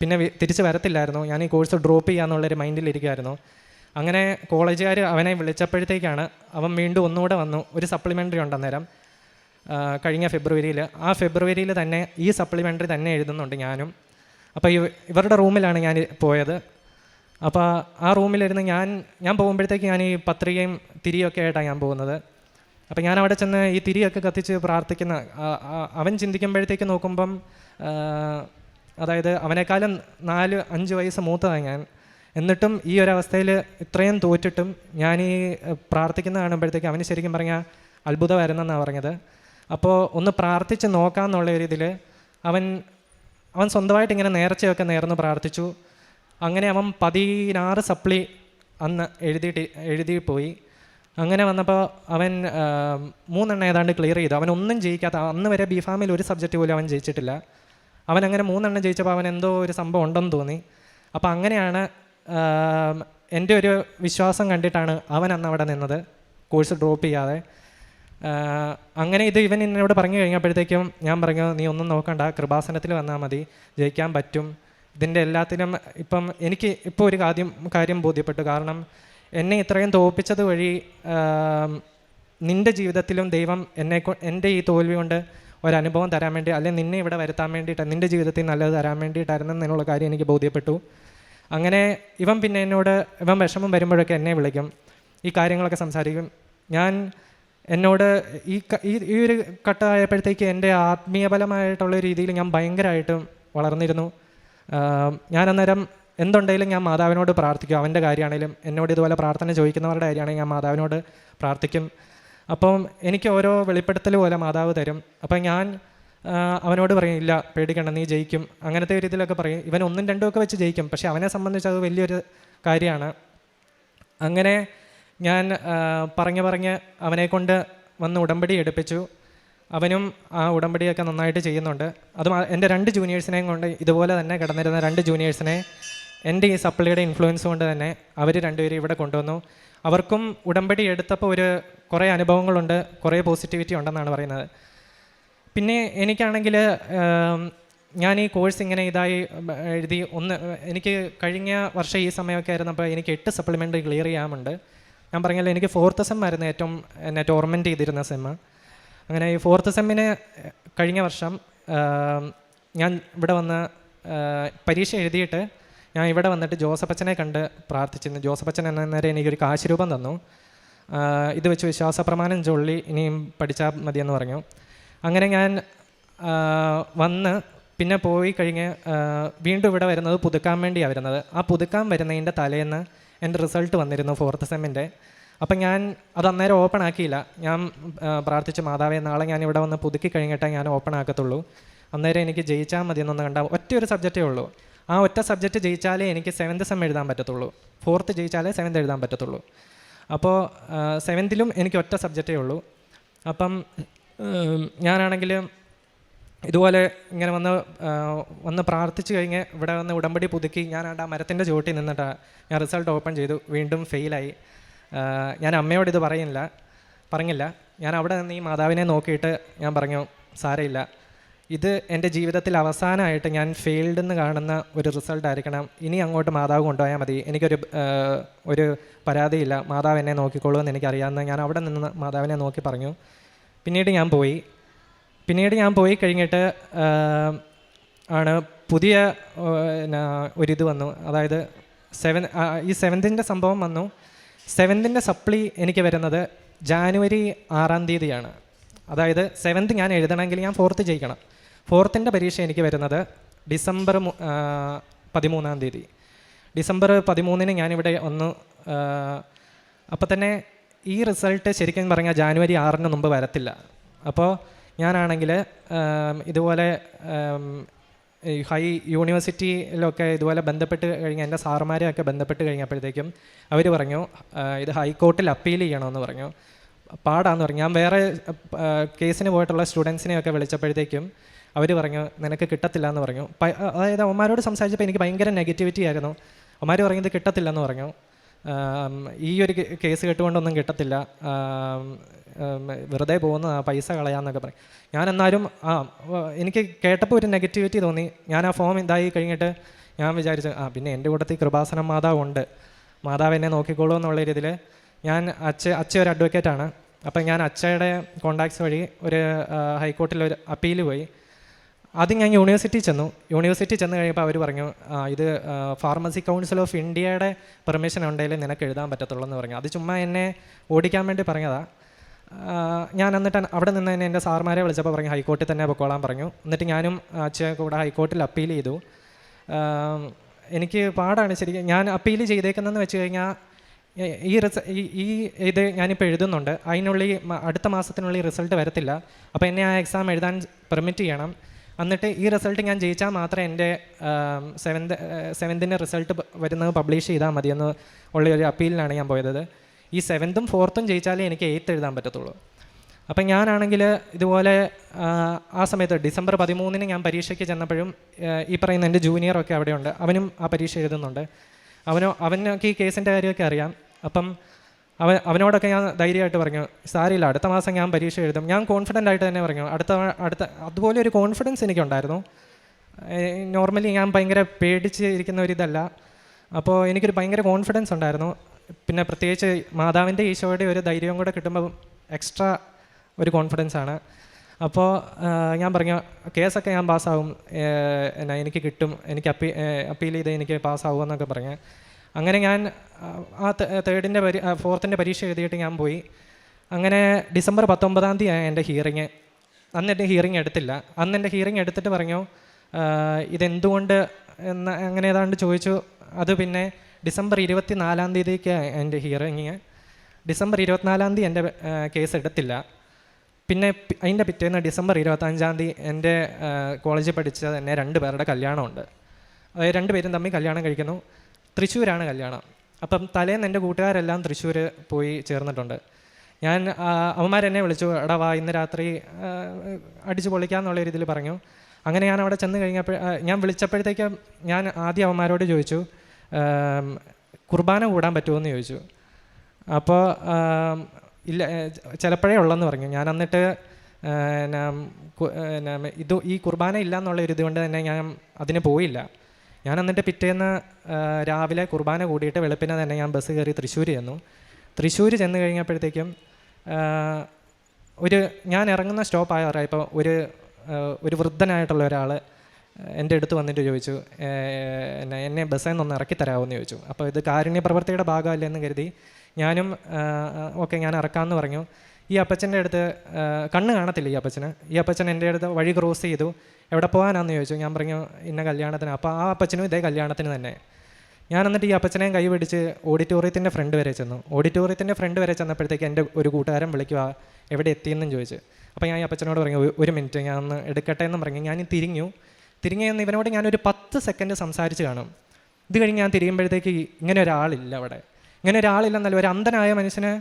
പിന്നെ തിരിച്ച് വരത്തില്ലായിരുന്നു. ഞാൻ ഈ കോഴ്സ് ഡ്രോപ്പ് ചെയ്യാന്നുള്ളൊരു മൈൻഡിലിരിക്കുമായിരുന്നു. അങ്ങനെ കോളേജുകാർ അവനെ വിളിച്ചപ്പോഴത്തേക്കാണ് അവൻ വീണ്ടും ഒന്നുകൂടെ വന്നു. ഒരു സപ്ലിമെൻ്ററി ഉണ്ട് അന്നേരം, കഴിഞ്ഞ ഫെബ്രുവരിയിൽ. ആ ഫെബ്രുവരിയിൽ തന്നെ ഈ സപ്ലിമെൻ്ററി തന്നെ എഴുതുന്നുണ്ട് ഞാനും. അപ്പോൾ ഇവരുടെ റൂമിലാണ് ഞാൻ പോയത്. അപ്പോൾ ആ റൂമിലിരുന്ന് ഞാൻ പോകുമ്പോഴത്തേക്ക് ഞാൻ ഈ പത്രികയും തിരിയൊക്കെ ആയിട്ടാണ് ഞാൻ പോകുന്നത്. അപ്പോൾ ഞാൻ അവിടെ ചെന്ന് ഈ തിരിയൊക്കെ കത്തിച്ച് പ്രാർത്ഥിക്കുന്ന അവൻ ചിന്തിക്കുമ്പോഴത്തേക്ക് നോക്കുമ്പം, അതായത് അവനേക്കാളും 4-5 വയസ്സ് മൂത്തതാണ് ഞാൻ. എന്നിട്ടും ഈ ഒരവസ്ഥയിൽ ഇത്രയും തോറ്റിട്ടും ഞാൻ ഈ പ്രാർത്ഥിക്കുന്ന കാണുമ്പോഴത്തേക്ക് അവന് ശരിക്കും പറഞ്ഞാൽ അത്ഭുതമായിരുന്നെന്നാണ് പറഞ്ഞത്. അപ്പോൾ ഒന്ന് പ്രാർത്ഥിച്ച് നോക്കാമെന്നുള്ള ഒരു ഇതിൽ അവൻ സ്വന്തമായിട്ട് ഇങ്ങനെ നേർച്ചയൊക്കെ നേർന്ന് പ്രാർത്ഥിച്ചു. അങ്ങനെ അവൻ 16 സപ്ലി അന്ന് എഴുതി പോയി. അങ്ങനെ വന്നപ്പോൾ അവൻ 3 എണ്ണം ഏതാണ്ട് ക്ലിയർ ചെയ്തു. അവനൊന്നും ജയിക്കാത്ത, അന്ന് വരെ ബിഫാമിൽ ഒരു സബ്ജക്റ്റ് പോലും അവൻ ജയിച്ചിട്ടില്ല. അവൻ അങ്ങനെ 3 എണ്ണം ജയിച്ചപ്പോൾ അവൻ എന്തോ ഒരു സംഭവം ഉണ്ടെന്ന് തോന്നി. അപ്പോൾ അങ്ങനെയാണ് എൻ്റെ ഒരു വിശ്വാസം കണ്ടിട്ടാണ് അവൻ അന്ന് അവിടെ നിന്നത്, കോഴ്സ് ഡ്രോപ്പ് ചെയ്യാതെ. അങ്ങനെ ഇവൻ എന്നോട് പറഞ്ഞു കഴിഞ്ഞപ്പോഴത്തേക്കും ഞാൻ പറഞ്ഞു, നീ ഒന്നും നോക്കണ്ട, കൃപാസനത്തിൽ വന്നാൽ മതി, ജയിക്കാൻ പറ്റും. ഇതിൻ്റെ എല്ലാത്തിനും ഇപ്പം എനിക്ക് ഇപ്പോൾ ഒരു കാര്യം ബോധ്യപ്പെട്ടു. കാരണം എന്നെ ഇത്രയും തോൽപ്പിച്ചത് വഴി നിൻ്റെ ജീവിതത്തിലും ദൈവം എൻ്റെ ഈ തോൽവി കൊണ്ട് ഒരനുഭവം തരാൻ വേണ്ടി, അല്ലെങ്കിൽ നിന്നെ ഇവിടെ വരുത്താൻ വേണ്ടിയിട്ട്, നിൻ്റെ ജീവിതത്തിൽ നല്ലത് തരാൻ വേണ്ടിയിട്ടായിരുന്നു എന്നുള്ള കാര്യം എനിക്ക് ബോധ്യപ്പെട്ടു. അങ്ങനെ പിന്നെ ഇവൻ വിഷമം വരുമ്പോഴൊക്കെ എന്നെ വിളിക്കും, ഈ കാര്യങ്ങളൊക്കെ സംസാരിക്കും. എന്നോട് ഈ ഒരു ഘട്ടമായപ്പോഴത്തേക്ക് എൻ്റെ ആത്മീയപരമായിട്ടുള്ള രീതിയിൽ ഞാൻ ഭയങ്കരമായിട്ടും വളർന്നിരുന്നു. ഞാൻ അന്നേരം എന്തുണ്ടെങ്കിലും ഞാൻ മാതാവിനോട് പ്രാർത്ഥിക്കും. അവൻ്റെ കാര്യമാണെങ്കിലും എന്നോട് ഇതുപോലെ പ്രാർത്ഥന ചോദിക്കുന്നവരുടെ കാര്യമാണെങ്കിൽ ഞാൻ മാതാവിനോട് പ്രാർത്ഥിക്കും. അപ്പം എനിക്ക് ഓരോ വെളിപ്പെടുത്തൽ പോലെ മാതാവ് തരും. അപ്പം ഞാൻ അവനോട് പറയും, ഇല്ല പേടിക്കണ്ട, നീ ജയിക്കും, അങ്ങനത്തെ ഒരു ഇതിലൊക്കെ പറയും. ഇവൻ 1-2 ഒക്കെ വെച്ച് ജയിക്കും, പക്ഷേ അവനെ സംബന്ധിച്ച് അത് വലിയൊരു കാര്യമാണ്. അങ്ങനെ ഞാൻ പറഞ്ഞ് അവനെ കൊണ്ട് വന്ന് ഉടമ്പടി എടുപ്പിച്ചു. അവനും ആ ഉടമ്പടിയൊക്കെ നന്നായിട്ട് ചെയ്യുന്നുണ്ട്. അത് എൻ്റെ 2 ജൂനിയേഴ്സിനെയും കൊണ്ട്, ഇതുപോലെ തന്നെ കിടന്നിരുന്ന 2 ജൂനിയേഴ്സിനെ എൻ്റെ ഈ സപ്ലിയുടെ ഇൻഫ്ലുവൻസ് കൊണ്ട് തന്നെ അവർ 2 പേരും ഇവിടെ കൊണ്ടുവന്നു. അവർക്കും ഉടമ്പടി എടുത്തപ്പോൾ കുറേ അനുഭവങ്ങളുണ്ട്, കുറേ പോസിറ്റിവിറ്റി ഉണ്ടെന്നാണ് പറയുന്നത്. പിന്നെ എനിക്കാണെങ്കിൽ ഞാൻ ഈ കോഴ്സ് ഇങ്ങനെ എഴുതി എനിക്ക് കഴിഞ്ഞ വർഷം ഈ സമയമൊക്കെ ആയിരുന്നപ്പോൾ എനിക്ക് 8 സപ്ലിമെൻ്ററി ക്ലിയർ ചെയ്യാമുണ്ട്. ഞാൻ പറഞ്ഞല്ലോ, എനിക്ക് 4th സെം ആയിരുന്നു ഏറ്റവും എന്നെ ടോർമെൻറ്റ് ചെയ്തിരുന്ന സെമ്മ്. അങ്ങനെ ഈ 4th സെമ്മിന് കഴിഞ്ഞ വർഷം ഞാൻ ഇവിടെ വന്ന് പരീക്ഷ എഴുതിയിട്ട് ഞാൻ ഇവിടെ വന്നിട്ട് ജോസഫച്ചനെ കണ്ട് പ്രാർത്ഥിച്ചിരുന്നു. ജോസഫച്ചൻ എന്ന നേരം എനിക്കൊരു കാശ് രൂപം തന്നു. ഇത് വെച്ച് വിശ്വാസപ്രമാണം ചൊല്ലി ഇനിയും പഠിച്ചാൽ മതിയെന്ന് പറഞ്ഞു. അങ്ങനെ ഞാൻ വന്ന് പിന്നെ പോയി കഴിഞ്ഞ് വീണ്ടും ഇവിടെ വരുന്നത് പുതുക്കാൻ വേണ്ടിയാണ് വരുന്നത്. ആ പുതുക്കാൻ വരുന്നതിൻ്റെ തലേന്ന് എൻ്റെ റിസൾട്ട് വന്നിരുന്നു 4th സെമ്മിൻ്റെ. അപ്പം ഞാൻ അത് അന്നേരം ഓപ്പൺ ആക്കിയില്ല. ഞാൻ പ്രാർത്ഥിച്ചു, മാതാവേ നാളെ ഞാൻ ഇവിടെ വന്ന് പുതുക്കി കഴിഞ്ഞിട്ടേ ഞാൻ ഓപ്പൺ ആക്കത്തുള്ളൂ, അന്നേരം എനിക്ക് ജയിച്ചാൽ മതി എന്നൊന്ന് കണ്ട. ഒറ്റ സബ്ജക്റ്റേ ഉള്ളൂ. ആ ഒറ്റ സബ്ജക്റ്റ് ജയിച്ചാലേ എനിക്ക് 7th സെം എഴുതാൻ പറ്റത്തുള്ളൂ, 4th ജയിച്ചാലേ 7th എഴുതാൻ പറ്റത്തുള്ളൂ. അപ്പോൾ 7th എനിക്ക് ഒറ്റ സബ്ജക്റ്റേ ഉള്ളൂ. അപ്പം ഞാനാണെങ്കിൽ ഇതുപോലെ ഇങ്ങനെ വന്ന് പ്രാർത്ഥിച്ച് കഴിഞ്ഞ് ഇവിടെ വന്ന് ഉടമ്പടി പുതുക്കി ഞാൻ ആ മരത്തിൻ്റെ ചുവട്ടിൽ നിന്നിട്ടാണ് ഞാൻ റിസൾട്ട് ഓപ്പൺ ചെയ്തു. വീണ്ടും ഫെയിലായി. ഞാൻ അമ്മയോട് ഇത് പറഞ്ഞില്ല. ഞാൻ അവിടെ നിന്ന് ഈ മാതാവിനെ നോക്കിയിട്ട് ഞാൻ പറഞ്ഞു, സാരമില്ല, ഇത് എൻ്റെ ജീവിതത്തിൽ അവസാനമായിട്ട് ഞാൻ ഫെയിൽഡ് എന്ന് കാണുന്ന ഒരു റിസൾട്ട് ആയിരിക്കണം, ഇനി അങ്ങോട്ട് മാതാവ് കൊണ്ടുപോയാൽ മതി, എനിക്കൊരു പരാതിയില്ല, മാതാവ് എന്നെ നോക്കിക്കോളൂ എന്ന് എനിക്കറിയാമെന്ന് ഞാൻ അവിടെ നിന്ന് മാതാവിനെ നോക്കി പറഞ്ഞു. പിന്നീട് ഞാൻ പോയി കഴിഞ്ഞിട്ട് ആണ് പുതിയ ഒരിത് വന്നു. അതായത് ഈ 7th സംഭവം വന്നു. 7th സപ്ലി എനിക്ക് വരുന്നത് ജാനുവരി 6-ാം തീയതിയാണ്. അതായത് 7th ഞാൻ എഴുതണമെങ്കിൽ ഞാൻ 4th ജയിക്കണം. 4th പരീക്ഷ എനിക്ക് വരുന്നത് ഡിസംബർ 13-ാം തീയതി. ഡിസംബർ 13-ന് ഞാനിവിടെ വന്നു. അപ്പോൾ തന്നെ ഈ റിസൾട്ട് ശരിക്കും പറഞ്ഞാൽ ജാനുവരി 6-ന് മുമ്പ് വരത്തില്ല. അപ്പോൾ ഞാനാണെങ്കിൽ ഇതുപോലെ ഹൈ യൂണിവേഴ്സിറ്റിയിലൊക്കെ ഇതുപോലെ ബന്ധപ്പെട്ട് കഴിഞ്ഞാൽ എൻ്റെ സാറുമാരെയൊക്കെ ബന്ധപ്പെട്ട് കഴിഞ്ഞപ്പോഴത്തേക്കും അവർ പറഞ്ഞു, ഇത് ഹൈക്കോർട്ടിൽ അപ്പീൽ ചെയ്യണമെന്ന് പറഞ്ഞു. പാടാന്ന് പറഞ്ഞു. ഞാൻ വേറെ കേസിന് പോയിട്ടുള്ള സ്റ്റുഡൻസിനെയൊക്കെ വിളിച്ചപ്പോഴത്തേക്കും അവർ പറഞ്ഞു, നിനക്ക് കിട്ടത്തില്ല എന്ന് പറഞ്ഞു. അതായത് അവന്മാരോട് സംസാരിച്ചപ്പോൾ എനിക്ക് ഭയങ്കര നെഗറ്റിവിറ്റി ആയിരുന്നു. അവന്മാർ പറഞ്ഞത് കിട്ടത്തില്ലെന്ന് പറഞ്ഞു. ഈ ഒരു കേസ് കേട്ടുകൊണ്ടൊന്നും കിട്ടത്തില്ല, വെറുതെ പോകുന്ന പൈസ കളയാമെന്നൊക്കെ പറയും. ഞാൻ എന്നാലും എനിക്ക് കേട്ടപ്പോൾ ഒരു നെഗറ്റിവിറ്റി തോന്നി. ഞാൻ ആ ഫോം ഇതായി കഴിഞ്ഞിട്ട് ഞാൻ വിചാരിച്ചു, പിന്നെ എൻ്റെ കൂട്ടത്തിൽ കൃപാസനം മാതാവ് ഉണ്ട്, മാതാവ് എന്നെ നോക്കിക്കോളൂ എന്നുള്ള രീതിയിൽ ഞാൻ അച്ഛ ഒരു അഡ്വക്കേറ്റാണ്. അപ്പം ഞാൻ അച്ഛയുടെ കോണ്ടാക്ട്സ് വഴി ഒരു ഹൈക്കോർട്ടിൽ ഒരു അപ്പീൽ പോയി. ആദ്യം ഞാൻ യൂണിവേഴ്സിറ്റി ചെന്ന് കഴിയുമ്പോൾ അവർ പറഞ്ഞു ഇത് ഫാർമസി കൗൺസിൽ ഓഫ് ഇന്ത്യയുടെ പെർമിഷൻ ഉണ്ടെങ്കിൽ നിനക്ക് എഴുതാൻ പറ്റത്തുള്ളൂ എന്ന് പറഞ്ഞു. അത് ചുമ്മാ എന്നെ ഓടിക്കാൻ വേണ്ടി പറഞ്ഞതാണ്. ഞാൻ എന്നിട്ട് അവിടെ നിന്ന് തന്നെ എൻ്റെ സാർമാരെ വിളിച്ചപ്പോൾ പറഞ്ഞു ഹൈക്കോർട്ടിൽ തന്നെ പൊക്കോളാൻ പറഞ്ഞു. എന്നിട്ട് ഞാനും അച്ഛൻ കൂടെ ഹൈക്കോർട്ടിൽ അപ്പീൽ ചെയ്തു. എനിക്ക് പാടാണ് ശരിക്കും. ഞാൻ അപ്പീൽ ചെയ്തേക്കുന്നതെന്ന് വെച്ച് കഴിഞ്ഞാൽ ഈ ഇത് ഞാനിപ്പോൾ എഴുതുന്നുണ്ട്, അതിനുള്ളിൽ അടുത്ത മാസത്തിനുള്ളിൽ റിസൾട്ട് വരത്തില്ല. അപ്പോൾ എന്നെ ആ എക്സാം എഴുതാൻ പെർമിറ്റ് ചെയ്യണം. എന്നിട്ട് ഈ റിസൾട്ട് ഞാൻ ജയിച്ചാൽ മാത്രമേ എൻ്റെ സെവൻത്തിൻ്റെ റിസൾട്ട് വരുന്നത് പബ്ലിഷ് ചെയ്താൽ മതിയെന്ന് ഉള്ളൊരു അപ്പീലിനാണ് ഞാൻ പോയത്. ഈ 7th 4th ജയിച്ചാലേ എനിക്ക് 8th എഴുതാൻ പറ്റത്തുള്ളൂ. അപ്പം ഞാനാണെങ്കിൽ ഇതുപോലെ ആ സമയത്ത് ഡിസംബർ 13 ഞാൻ പരീക്ഷയ്ക്ക് ചെന്നപ്പോഴും ഈ പറയുന്ന എൻ്റെ ജൂനിയറൊക്കെ അവിടെയുണ്ട്, അവനും ആ പരീക്ഷ എഴുതുന്നുണ്ട്. അവനൊക്കെ ഈ കേസിൻ്റെ കാര്യമൊക്കെ അറിയാം. അപ്പം അവനോടൊക്കെ ഞാൻ ധൈര്യമായിട്ട് പറഞ്ഞു സാരില്ല, അടുത്ത മാസം ഞാൻ പരീക്ഷ എഴുതും. ഞാൻ കോൺഫിഡൻ്റ് ആയിട്ട് തന്നെ പറഞ്ഞു. അടുത്ത അതുപോലെ ഒരു കോൺഫിഡൻസ് എനിക്കുണ്ടായിരുന്നു. നോർമലി ഞാൻ ഭയങ്കര പേടിച്ച് ഇരിക്കുന്ന ഒരിതല്ല. അപ്പോൾ എനിക്കൊരു ഭയങ്കര കോൺഫിഡൻസ് ഉണ്ടായിരുന്നു. പിന്നെ പ്രത്യേകിച്ച് മാതാവിൻ്റെ ഈശോയുടെ ഒരു ധൈര്യവും കൂടെ കിട്ടുമ്പോൾ എക്സ്ട്രാ ഒരു കോൺഫിഡൻസ് ആണ്. അപ്പോൾ ഞാൻ പറഞ്ഞു കേസൊക്കെ ഞാൻ പാസ്സാവും, എനിക്ക് കിട്ടും, എനിക്ക് അപ്പീൽ ചെയ്ത് എനിക്ക് പാസ്സാവും എന്നൊക്കെ പറഞ്ഞു. അങ്ങനെ ഞാൻ ആ 4th പരീക്ഷ എഴുതിയിട്ട് ഞാൻ പോയി. അങ്ങനെ ഡിസംബർ 19 എൻ്റെ ഹിയറിങ്. അന്ന് എൻ്റെ ഹിയറിങ് എടുത്തില്ല. അന്ന് എൻ്റെ ഹിയറിങ് എടുത്തിട്ട് പറഞ്ഞു ഇതെന്തുകൊണ്ട് അങ്ങനെ ഏതാണ്ട് ചോദിച്ചു. അത് പിന്നെ ഡിസംബർ 24 എൻ്റെ ഹിയറിങ്. ഡിസംബർ 24 എൻ്റെ കേസ് എടുത്തില്ല. പിന്നെ അതിൻ്റെ പിറ്റേന്ന് ഡിസംബർ 25 എൻ്റെ കോളേജിൽ പഠിച്ച തന്നെ 2 പേരുടെ കല്യാണമുണ്ട്. അതായത് 2 പേരും തമ്മിൽ കല്യാണം കഴിക്കുന്നു. തൃശ്ശൂരാണ് കല്യാണം. അപ്പം തലേന്ന് എൻ്റെ കൂട്ടുകാരെല്ലാം തൃശ്ശൂർ പോയി ചേർന്നിട്ടുണ്ട്. ഞാൻ അവന്മാരെന്നെ വിളിച്ചു, എടാ വാ ഇന്ന് രാത്രി അടിച്ചു പൊളിക്കാമെന്നുള്ള രീതിയിൽ പറഞ്ഞു. അങ്ങനെ ഞാൻ അവിടെ ചെന്ന് കഴിഞ്ഞപ്പോൾ ഞാൻ വിളിച്ചപ്പോഴത്തേക്കും ഞാൻ ആദ്യം അവന്മാരോട് ചോദിച്ചു കുർബാന കൂടാൻ പറ്റുമോ എന്ന് ചോദിച്ചു. അപ്പോൾ ഇല്ല ചിലപ്പോഴേ ഉള്ളെന്ന് പറഞ്ഞു. ഞാൻ എന്നിട്ട് ഈ കുർബാന ഇല്ല എന്നുള്ള ഒരു ഇതുകൊണ്ട് തന്നെ ഞാൻ അതിന് പോയില്ല. ഞാൻ എന്നിട്ട് പിറ്റേന്ന് രാവിലെ കുർബാന കൂടിയിട്ട് വെളുപ്പിനെ തന്നെ ഞാൻ ബസ് കയറി തൃശ്ശൂർ ചെന്നു. തൃശ്ശൂർ ചെന്ന് കഴിഞ്ഞപ്പോഴത്തേക്കും ഞാൻ ഇറങ്ങുന്ന സ്റ്റോപ്പായപ്പോൾ ഒരു വൃദ്ധനായിട്ടുള്ള ഒരാൾ എൻ്റെ അടുത്ത് വന്നിട്ട് ചോദിച്ചു എന്നെ ബസ്സിൽ നിന്നൊന്ന് ഇറക്കി തരാമെന്ന് ചോദിച്ചു. അപ്പോൾ ഇത് കാരുണ്യ പ്രവർത്തിയുടെ ഭാഗമല്ലേ എന്ന് കരുതി ഞാനും ഓക്കെ ഞാൻ ഇറക്കാമെന്ന് പറഞ്ഞു. ഈ അപ്പച്ചൻ്റെ അടുത്ത് കണ്ണ് കാണത്തില്ല ഈ അപ്പച്ചൻ എൻ്റെ അടുത്ത് വഴി ക്രോസ് ചെയ്തു. എവിടെ പോകാനാണെന്ന് ചോദിച്ചു. ഞാൻ പറഞ്ഞു ഇന്ന കല്യാണത്തിന്. അപ്പോൾ ആ അപ്പച്ചനും ഇതേ കല്യാണത്തിന് തന്നെ. ഞാൻ എന്നിട്ട് ഈ അപ്പച്ചനെയും കൈ പിടിച്ച് ഓഡിറ്റോറിയത്തിൻ്റെ ഫ്രണ്ട് വരെ ചെന്നു. ഓഡിറ്റോറിയത്തിൻ്റെ ഫ്രണ്ട് വരെ ചെന്നപ്പോഴത്തേക്ക് എൻ്റെ ഒരു കൂട്ടുകാരൻ വിളിക്കുക എവിടെ എത്തിയെന്നും ചോദിച്ചു. അപ്പോൾ ഞാൻ ഈ അപ്പച്ചനോട് പറഞ്ഞു ഒരു മിനിറ്റ് ഞാൻ ഒന്ന് എടുക്കട്ടെ എന്നും പറഞ്ഞു. ഞാൻ തിരിഞ്ഞെന്ന് ഇവനോട് ഞാനൊരു 10 സെക്കൻഡ് സംസാരിച്ച് കാണും. ഇത് കഴിഞ്ഞ് ഞാൻ തിരിയുമ്പോഴത്തേക്ക് ഇങ്ങനെ ഒരാളില്ല അവിടെ. ഇങ്ങനെ ഒരാളില്ലെന്നല്ല, ഒരു അന്ധനായ മനുഷ്യന്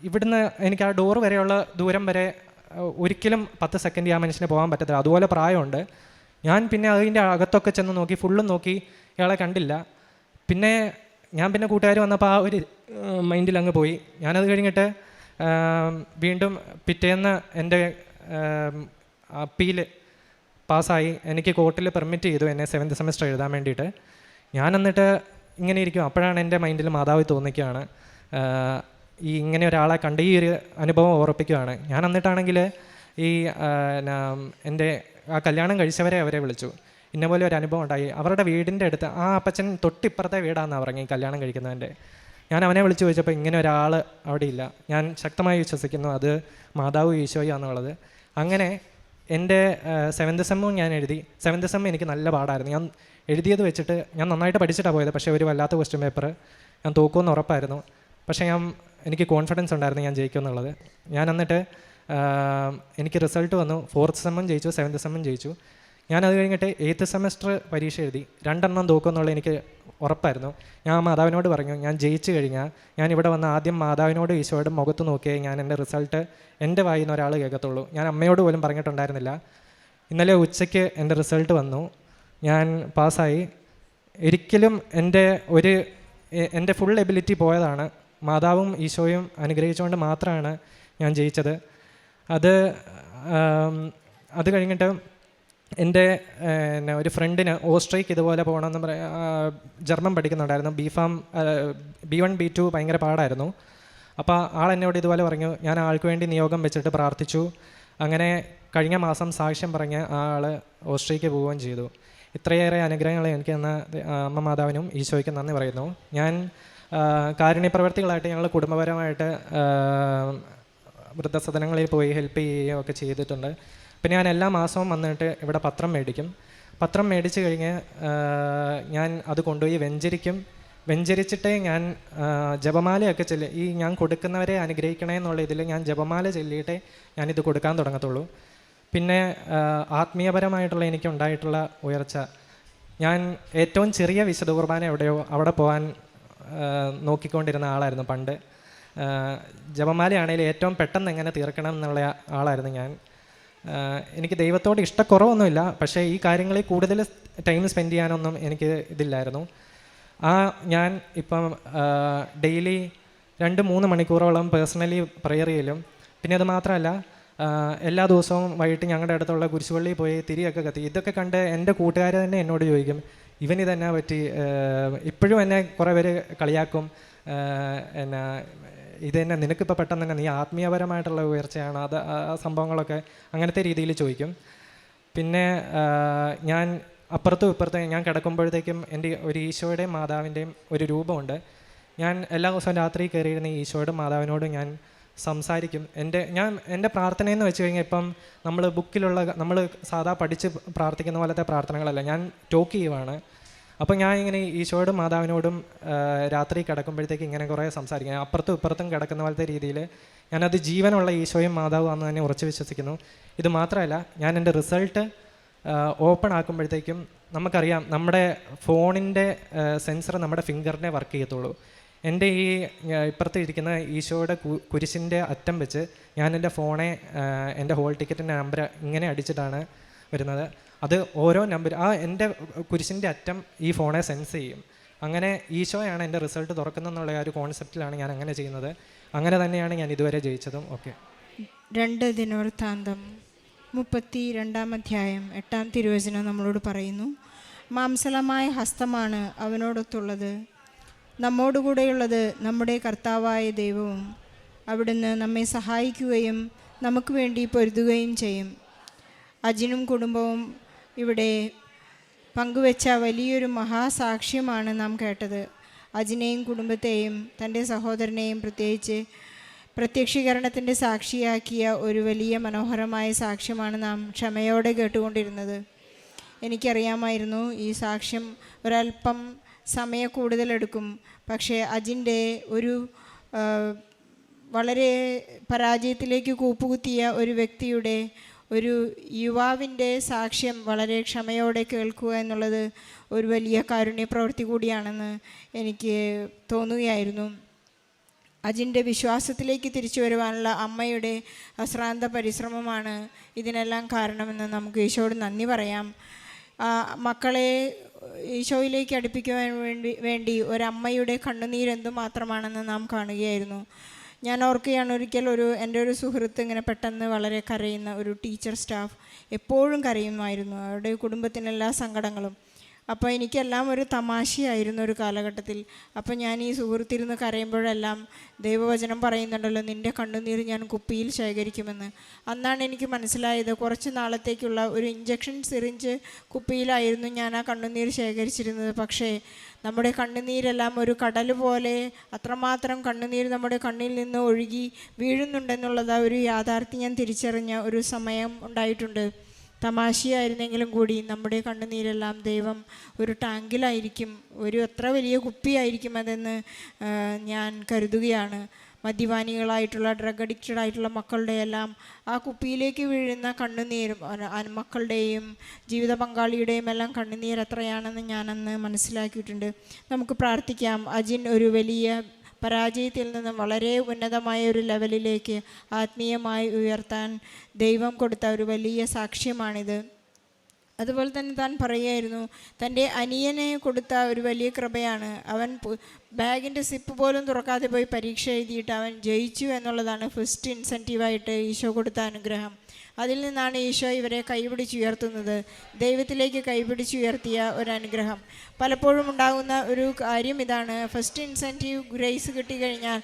ഇവിടുന്ന് എനിക്ക് ആ ഡോർ വരെയുള്ള ദൂരം വരെ ഒരിക്കലും 10 സെക്കൻഡ് ആ മനുഷ്യന് പോകാൻ പറ്റത്തില്ല. അതുപോലെ പ്രായമുണ്ട്. ഞാൻ പിന്നെ അതിൻ്റെ അകത്തൊക്കെ ചെന്ന് നോക്കി, ഫുള്ളും നോക്കി, ഇയാളെ കണ്ടില്ല. പിന്നെ കൂട്ടുകാർ വന്നപ്പോൾ ആ ഒരു മൈൻഡിൽ അങ്ങ് പോയി. ഞാനത് കഴിഞ്ഞിട്ട് വീണ്ടും പിറ്റേന്ന് എൻ്റെ അപ്പീൽ പാസ്സായി. എനിക്ക് കോർട്ടിൽ പെർമിറ്റ് ചെയ്തു എന്നെ 7th സെമസ്റ്റർ എഴുതാൻ വേണ്ടിയിട്ട്. ഞാൻ എന്നിട്ട് ഇങ്ങനെ ഇരിക്കും. അപ്പോഴാണ് എൻ്റെ മൈൻഡിൽ മാതാവ് തോന്നിക്കുകയാണ് ഇങ്ങനെ ഒരാളെ കണ്ട് ഈ ഒരു അനുഭവം ഓർപ്പിക്കുകയാണ്. ഞാൻ എന്നിട്ടാണെങ്കിൽ എൻ്റെ ആ കല്യാണം കഴിച്ചവരെ അവരെ വിളിച്ചു. ഇന്നപോലെ ഒരു അനുഭവം ഉണ്ടായി. അവരുടെ വീടിൻ്റെ അടുത്ത് ആ അപ്പച്ചൻ തൊട്ടിപ്പുറത്തെ വീടാണെന്നാണ് പറഞ്ഞത് ഈ കല്യാണം കഴിക്കുന്നതിൻ്റെ. ഞാൻ അവനെ വിളിച്ചു ചോദിച്ചപ്പോൾ ഇങ്ങനെ ഒരാൾ അവിടെ ഇല്ല. ഞാൻ ശക്തമായി വിശ്വസിക്കുന്നു അത് മാതാവ് ഈശോയാണെന്നുള്ളത്. അങ്ങനെ എൻ്റെ 7th സെമ്മും ഞാൻ എഴുതി. 7th സെം എനിക്ക് നല്ല പാടായിരുന്നു. ഞാൻ എഴുതിയത് വെച്ചിട്ട് ഞാൻ നന്നായിട്ട് പഠിച്ചിട്ടാണ് പോയത്. പക്ഷേ ഒരു വല്ലാത്ത ക്വസ്റ്റ്യൻ പേപ്പർ ഞാൻ തോക്കുമെന്ന് ഉറപ്പായിരുന്നു. പക്ഷേ എനിക്ക് കോൺഫിഡൻസ് ഉണ്ടായിരുന്നു ഞാൻ ജയിക്കുമെന്നുള്ളത്. ഞാൻ എന്നിട്ട് എനിക്ക് റിസൾട്ട് വന്നു. 4th സെമ്മും ജയിച്ചു, 7th സെമ്മും ജയിച്ചു. ഞാനത് കഴിഞ്ഞിട്ട് 8th സെമസ്റ്റർ പരീക്ഷ എഴുതി. 2 തോക്കുമെന്നുള്ള എനിക്ക് ഉറപ്പായിരുന്നു. ഞാൻ മാതാവിനോട് പറഞ്ഞു ഞാൻ ജയിച്ചു കഴിഞ്ഞാൽ ഞാൻ ഇവിടെ വന്ന് ആദ്യം മാതാവിനോട് ഈശോയുടെ മുഖത്ത് നോക്കിയേ ഞാൻ എൻ്റെ റിസൾട്ട് എൻ്റെ വായിൽ നിന്ന് ഒരാൾ കേൾക്കത്തുള്ളൂ. ഞാൻ അമ്മയോട് പോലും പറഞ്ഞിട്ടുണ്ടായിരുന്നില്ല. ഇന്നലെ ഉച്ചയ്ക്ക് എൻ്റെ റിസൾട്ട് വന്നു. ഞാൻ പാസ്സായി. ഒരിക്കലും എൻ്റെ ഫുൾ എബിലിറ്റി പോയതാണ്. മാതാവും ഈശോയും അനുഗ്രഹിച്ചുകൊണ്ട് മാത്രമാണ് ഞാൻ ജയിച്ചത്. അത് കഴിഞ്ഞിട്ട് എൻ്റെ ഒരു ഫ്രണ്ടിന് ഓസ്ട്രേലിയക്ക് ഇതുപോലെ പോകണമെന്ന് ജർമ്മൻ പഠിക്കുന്നുണ്ടായിരുന്നു. B1 B2 ഭയങ്കര പാടായിരുന്നു. അപ്പോൾ ആൾ എന്നോട് ഇതുപോലെ പറഞ്ഞു. ഞാൻ ആൾക്ക് വേണ്ടി നിയോഗം വെച്ചിട്ട് പ്രാർത്ഥിച്ചു. അങ്ങനെ കഴിഞ്ഞ മാസം സാക്ഷ്യം പറഞ്ഞ് ആൾ ഓസ്ട്രേലിയക്ക് പോവുകയും ചെയ്തു. ഇത്രയേറെ അനുഗ്രഹങ്ങൾ എനിക്ക് തന്ന അമ്മ മാതാവിനും ഈശോയ്ക്കും നന്ദി പറയുന്നു. ഞാൻ കാരുണ്യപ്രവർത്തികളായിട്ട് ഞങ്ങൾ കുടുംബപരമായിട്ട് വൃദ്ധസദനങ്ങളിൽ പോയി ഹെൽപ്പ് ചെയ്യുകയും ഒക്കെ ചെയ്തിട്ടുണ്ട്. പിന്നെ ഞാൻ എല്ലാ മാസവും വന്നിട്ട് ഇവിടെ പത്രം മേടിക്കും. പത്രം മേടിച്ച് കഴിഞ്ഞ് ഞാൻ അത് കൊണ്ടുപോയി വെഞ്ചരിച്ചിട്ടേ ഞാൻ ജപമാലയൊക്കെ ഈ ഞാൻ കൊടുക്കുന്നവരെ അനുഗ്രഹിക്കണേ എന്നുള്ള ഇതിൽ ഞാൻ ജപമാല ചൊല്ലിയിട്ടേ ഞാനിത് കൊടുക്കാൻ തുടങ്ങത്തുള്ളൂ. പിന്നെ ആത്മീയപരമായിട്ടുള്ള എനിക്കുണ്ടായിട്ടുള്ള ഉയർച്ച, ഞാൻ ഏറ്റവും ചെറിയ വിശുദ്ധ കുർബാന എവിടെയോ അവിടെ പോകാൻ നോക്കിക്കൊണ്ടിരുന്ന ആളായിരുന്നു പണ്ട്. ജപമാലയാണെങ്കിൽ ഏറ്റവും പെട്ടെന്ന് എങ്ങനെ തീർക്കണം എന്നുള്ള ആളായിരുന്നു ഞാൻ. എനിക്ക് ദൈവത്തോട് ഇഷ്ടക്കുറവൊന്നുമില്ല, പക്ഷേ ഈ കാര്യങ്ങളിൽ കൂടുതൽ ടൈം സ്പെൻഡ് ചെയ്യാനൊന്നും എനിക്ക് ഇതില്ലായിരുന്നു. ഞാൻ ഇപ്പം ഡെയിലി 2-3 മണിക്കൂറോളം പേഴ്സണലി പ്രെയർ ചെയ്യലും, പിന്നെ അത് മാത്രമല്ല എല്ലാ ദിവസവും വൈകിട്ട് ഞങ്ങളുടെ അടുത്തുള്ള കുരിശുപള്ളിയിൽ പോയി തിരിയൊക്കെ കത്തി. ഇതൊക്കെ കണ്ട് എൻ്റെ കൂട്ടുകാർ തന്നെ എന്നോട് ചോദിക്കും, ഇവനിതെന്നാ പറ്റി. ഇപ്പോഴും എന്നെ കുറേ പേര് കളിയാക്കും. എന്നാ ഇതെന്നെ നിനക്കിപ്പോൾ പെട്ടെന്ന് തന്നെ നീ ആത്മീയപരമായിട്ടുള്ള ഉയർച്ചയാണ് അത് സംഭവങ്ങളൊക്കെ അങ്ങനത്തെ രീതിയിൽ ചോദിക്കും. പിന്നെ ഞാൻ അപ്പുറത്തും ഇപ്പുറത്തും ഞാൻ കിടക്കുമ്പോഴത്തേക്കും എൻ്റെ ഒരു ഈശോയുടെയും മാതാവിൻ്റെയും ഒരു രൂപമുണ്ട്. ഞാൻ എല്ലാ ദിവസവും രാത്രി കയറിയിരുന്ന ഈശോയുടെ മാതാവിനോട് ഞാൻ സംസാരിക്കും. എൻ്റെ പ്രാർത്ഥനയെന്ന് വെച്ച് കഴിഞ്ഞാൽ ഇപ്പം നമ്മൾ സാധാ പഠിച്ച് പ്രാർത്ഥിക്കുന്ന പോലത്തെ പ്രാർത്ഥനകളല്ല, ഞാൻ ടോക്ക് ചെയ്യുവാണ്. അപ്പോൾ ഞാൻ ഇങ്ങനെ ഈശോയോടും മാതാവിനോടും രാത്രി കിടക്കുമ്പോഴത്തേക്ക് ഇങ്ങനെ കുറേ സംസാരിക്കും. അപ്പുറത്തും ഇപ്പുറത്തും കിടക്കുന്ന പോലത്തെ രീതിയിൽ ഞാനത് ജീവനുള്ള ഈശോയും മാതാവും ആണെന്ന് തന്നെ ഉറച്ച് വിശ്വസിക്കുന്നു. ഇത് മാത്രമല്ല, ഞാൻ എൻ്റെ റിസൾട്ട് ഓപ്പൺ ആക്കുമ്പോഴത്തേക്കും നമുക്കറിയാം നമ്മുടെ ഫോണിൻ്റെ സെൻസർ നമ്മുടെ ഫിംഗറിനെ വർക്ക് ചെയ്യത്തുള്ളൂ. എൻ്റെ ഈ ഇപ്പുറത്ത് ഇരിക്കുന്ന ഈശോയുടെ കുരിശിൻ്റെ അറ്റം വെച്ച് ഞാൻ എൻ്റെ ഫോണെ എൻ്റെ ഹോൾ ടിക്കറ്റിൻ്റെ നമ്പർ ഇങ്ങനെ അടിച്ചിട്ടാണ് വരുന്നത്. അത് ഓരോ നമ്പർ എൻ്റെ കുരിശിൻ്റെ അറ്റം ഈ ഫോണെ സെൻസ് ചെയ്യും. അങ്ങനെ ഈശോയാണ് എൻ്റെ റിസൾട്ട് തുറക്കുന്നതെന്നുള്ള ഒരു കോൺസെപ്റ്റിലാണ് ഞാൻ അങ്ങനെ ചെയ്യുന്നത്. അങ്ങനെ തന്നെയാണ് ഞാൻ ഇതുവരെ ജയിച്ചതും. ഓക്കെ. 2 ദിനവൃത്താന്തം 32-ാം അധ്യായം 8-ാം തിരുവചനം നമ്മളോട് പറയുന്നു, മാംസലമായ ഹസ്തമാണ് അവനോടൊത്തുള്ളത്, നമ്മോടുകൂടെയുള്ളത് നമ്മുടെ കർത്താവായ ദൈവവും. അവിടുന്ന് നമ്മെ സഹായിക്കുകയും നമുക്ക് വേണ്ടി പൊരുതുകയും ചെയ്യും. അജിനും കുടുംബവും ഇവിടെ പങ്കുവെച്ച വലിയൊരു മഹാസാക്ഷ്യമാണ് നാം കേട്ടത്. അജിനെയും കുടുംബത്തെയും തൻ്റെ സഹോദരനെയും പ്രത്യേകിച്ച് പ്രത്യക്ഷീകരണത്തിൻ്റെ സാക്ഷിയാക്കിയ ഒരു വലിയ മനോഹരമായ സാക്ഷ്യമാണ് നാം ക്ഷമയോടെ കേട്ടുകൊണ്ടിരുന്നത്. എനിക്കറിയാമായിരുന്നു ഈ സാക്ഷ്യം ഒരല്പം സമയക്കൂടുതലെടുക്കും. പക്ഷേ അജിൻ്റെ ഒരു വളരെ പരാജയത്തിലേക്ക് കൂപ്പുകുത്തിയ ഒരു വ്യക്തിയുടെ, ഒരു യുവാവിൻ്റെ സാക്ഷ്യം വളരെ ക്ഷമയോടെ കേൾക്കുക എന്നുള്ളത് ഒരു വലിയ കാരുണ്യപ്രവൃത്തി കൂടിയാണെന്ന് എനിക്ക് തോന്നുകയായിരുന്നു. അജിൻ്റെ വിശ്വാസത്തിലേക്ക് തിരിച്ചു വരുവാനുള്ള അമ്മയുടെ അശ്രാന്ത പരിശ്രമമാണ് ഇതിനെല്ലാം കാരണമെന്ന് നമുക്ക് ഈശോയോട് നന്ദി പറയാം. മക്കളെ ഈശോയിലേക്ക് അടുപ്പിക്കുവാൻ വേണ്ടി ഒരമ്മയുടെ കണ്ണുനീരെന്തു മാത്രമാണെന്ന് നാം കാണുകയായിരുന്നു. ഞാൻ ഓർക്കുകയാണ്, ഒരിക്കൽ എൻ്റെ ഒരു സുഹൃത്ത് ഇങ്ങനെ പെട്ടെന്ന് വളരെ കരയുന്ന ഒരു ടീച്ചർ സ്റ്റാഫ് എപ്പോഴും കരയുമായിരുന്നു, അവരുടെ കുടുംബത്തിനെല്ലാ സങ്കടങ്ങളും. അപ്പോൾ എനിക്കെല്ലാം ഒരു തമാശയായിരുന്നു ഒരു കാലഘട്ടത്തിൽ. അപ്പോൾ ഞാൻ ഈ സുഹൃത്തിരുന്ന് കരയുമ്പോഴെല്ലാം ദൈവവചനം പറയുന്നുണ്ടല്ലോ, നിൻ്റെ കണ്ണുനീർ ഞാൻ കുപ്പിയിൽ ശേഖരിക്കുമെന്ന്. അന്നാണ് എനിക്ക് മനസ്സിലായത്, കുറച്ച് നാളത്തേക്കുള്ള ഒരു ഇഞ്ചക്ഷൻ സിറിഞ്ച് കുപ്പിയിലായിരുന്നു ഞാൻ ആ കണ്ണുനീർ ശേഖരിച്ചിരുന്നത്. പക്ഷേ നമ്മുടെ കണ്ണുനീരെല്ലാം ഒരു കടൽ പോലെ അത്രമാത്രം കണ്ണുനീർ നമ്മുടെ കണ്ണിൽ നിന്ന് ഒഴുകി വീഴുന്നുണ്ടെന്നുള്ളത് ഒരു യാഥാർത്ഥ്യം ഞാൻ തിരിച്ചറിഞ്ഞ ഒരു സമയം ഉണ്ടായിട്ടുണ്ട്. തമാശയായിരുന്നെങ്കിലും കൂടി നമ്മുടെ കണ്ണുനീരെല്ലാം ദൈവം ഒരു ടാങ്കിലായിരിക്കും, എത്ര വലിയ കുപ്പിയായിരിക്കും അതെന്ന് ഞാൻ കരുതുകയാണ്. മദ്യപാനികളായിട്ടുള്ള, ഡ്രഗ് അഡിക്റ്റഡ് ആയിട്ടുള്ള മക്കളുടെ എല്ലാം ആ കുപ്പിയിലേക്ക് വീഴുന്ന കണ്ണുനീരും മക്കളുടെയും ജീവിത പങ്കാളിയുടെയും എല്ലാം കണ്ണുനീർ എത്രയാണെന്ന് ഞാനന്ന് മനസ്സിലാക്കിയിട്ടുണ്ട്. നമുക്ക് പ്രാർത്ഥിക്കാം. അജിൻ ഒരു വലിയ പരാജയത്തിൽ നിന്നും വളരെ ഉന്നതമായ ഒരു ലെവലിലേക്ക് ആത്മീയമായി ഉയർത്താൻ ദൈവം കൊടുത്ത ഒരു വലിയ സാക്ഷ്യമാണിത്. അതുപോലെ തന്നെ താൻ പറയുമായിരുന്നു, തൻ്റെ അനിയനെ കൊടുത്ത ഒരു വലിയ കൃപയാണ്. അവൻ ബാഗിൻ്റെ സിപ്പ് പോലും തുറക്കാതെ പോയി പരീക്ഷ എഴുതിയിട്ട് അവൻ ജയിച്ചു എന്നുള്ളതാണ് ഫസ്റ്റ് ഇൻസെൻറ്റീവായിട്ട് ഈശോ കൊടുത്ത അനുഗ്രഹം. അതിൽ നിന്നാണ് ഈശോ ഇവരെ കൈപിടിച്ചുയർത്തുന്നത്. ദൈവത്തിലേക്ക് കൈപിടിച്ചുയർത്തിയ ഒരു അനുഗ്രഹം. പലപ്പോഴും ഉണ്ടാകുന്ന ഒരു കാര്യം ഇതാണ്, ഫസ്റ്റ് ഇൻസെൻറ്റീവ് ഗ്രേസ് കിട്ടിക്കഴിഞ്ഞാൽ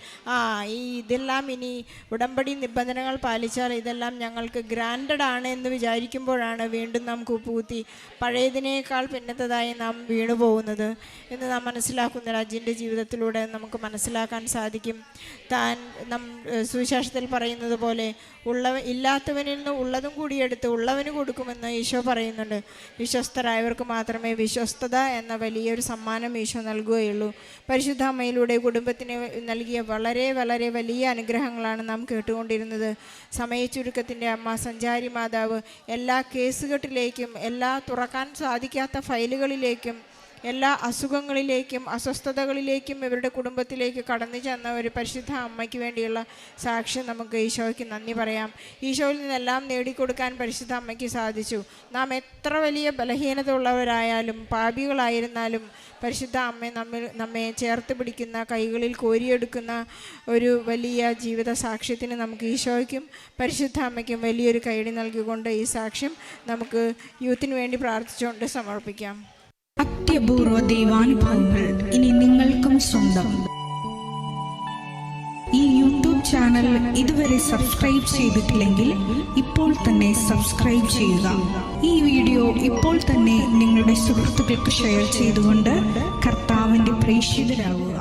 ഇതെല്ലാം ഇനി ഉടമ്പടി നിബന്ധനകൾ പാലിച്ചാൽ ഇതെല്ലാം ഞങ്ങൾക്ക് ഗ്രാൻഡഡ് ആണ് എന്ന് വിചാരിക്കുമ്പോഴാണ് വീണ്ടും നാം കൂപ്പുകുത്തി പഴയതിനേക്കാൾ പിന്നത്തതായി നാം വീണു പോകുന്നത് എന്ന് നാം മനസ്സിലാക്കുന്ന രാജ്യൻ്റെ ജീവിതത്തിലൂടെ നമുക്ക് മനസ്സിലാക്കാൻ സാധിക്കും. സുവിശേഷത്തിൽ പറയുന്നത് പോലെ ഇല്ലാത്തവനിൽ നിന്ന് ഉള്ളതും കൂടി എടുത്ത് ഉള്ളവന് കൊടുക്കുമെന്ന് ഈശോ പറയുന്നുണ്ട്. വിശ്വസ്തരായവർക്ക് മാത്രമേ വിശ്വസ്തത എന്ന വലിയൊരു സമ്മാനം ഈശോ നൽകുകയുള്ളൂ. പരിശുദ്ധ അമ്മയിലൂടെ കുടുംബത്തിന് നൽകിയ വളരെ വളരെ വലിയ അനുഗ്രഹങ്ങളാണ് നാം കേട്ടുകൊണ്ടിരുന്നത്. സമയച്ചുരുക്കത്തിൻ്റെ അമ്മ, സഞ്ചാരി മാതാവ്, എല്ലാ കേസുകെട്ടിലേക്കും, എല്ലാ തുറക്കാൻ സാധിക്കാത്ത ഫയലുകളിലേക്കും, എല്ലാ അസുഖങ്ങളിലേക്കും അസ്വസ്ഥതകളിലേക്കും ഇവരുടെ കുടുംബത്തിലേക്ക് കടന്നു ചെന്ന ഒരു പരിശുദ്ധ അമ്മയ്ക്ക് വേണ്ടിയുള്ള സാക്ഷ്യം നമുക്ക് ഈശോയ്ക്ക് നന്ദി പറയാം. ഈശോയിൽ നിന്നെല്ലാം നേടിക്കൊടുക്കാൻ പരിശുദ്ധ അമ്മയ്ക്ക് സാധിച്ചു. നാം എത്ര വലിയ ബലഹീനത ഉള്ളവരായാലും പാപികളായിരുന്നാലും പരിശുദ്ധ അമ്മ നമ്മെ ചേർത്ത് പിടിക്കുന്ന, കൈകളിൽ കോരിയെടുക്കുന്ന ഒരു വലിയ ജീവിത സാക്ഷ്യത്തിന് നമുക്ക് ഈശോയ്ക്കും പരിശുദ്ധ അമ്മയ്ക്കും വലിയൊരു കൈയടി നൽകിക്കൊണ്ട് ഈ സാക്ഷ്യം നമുക്ക് യൂത്തിന് വേണ്ടി പ്രാർത്ഥിച്ചുകൊണ്ട് സമർപ്പിക്കാം. അത്യപൂർവ ദൈവാനുഭവങ്ങൾ ഇനി നിങ്ങൾക്കും സ്വന്തം. ഈ യൂട്യൂബ് ചാനൽ ഇതുവരെ സബ്സ്ക്രൈബ് ചെയ്തിട്ടില്ലെങ്കിൽ ഇപ്പോൾ തന്നെ സബ്സ്ക്രൈബ് ചെയ്യുക. ഈ വീഡിയോ ഇപ്പോൾ തന്നെ നിങ്ങളുടെ സുഹൃത്തുക്കൾക്ക് ഷെയർ ചെയ്തുകൊണ്ട് കർത്താവിൻ്റെ പ്രേക്ഷിതരാകുക.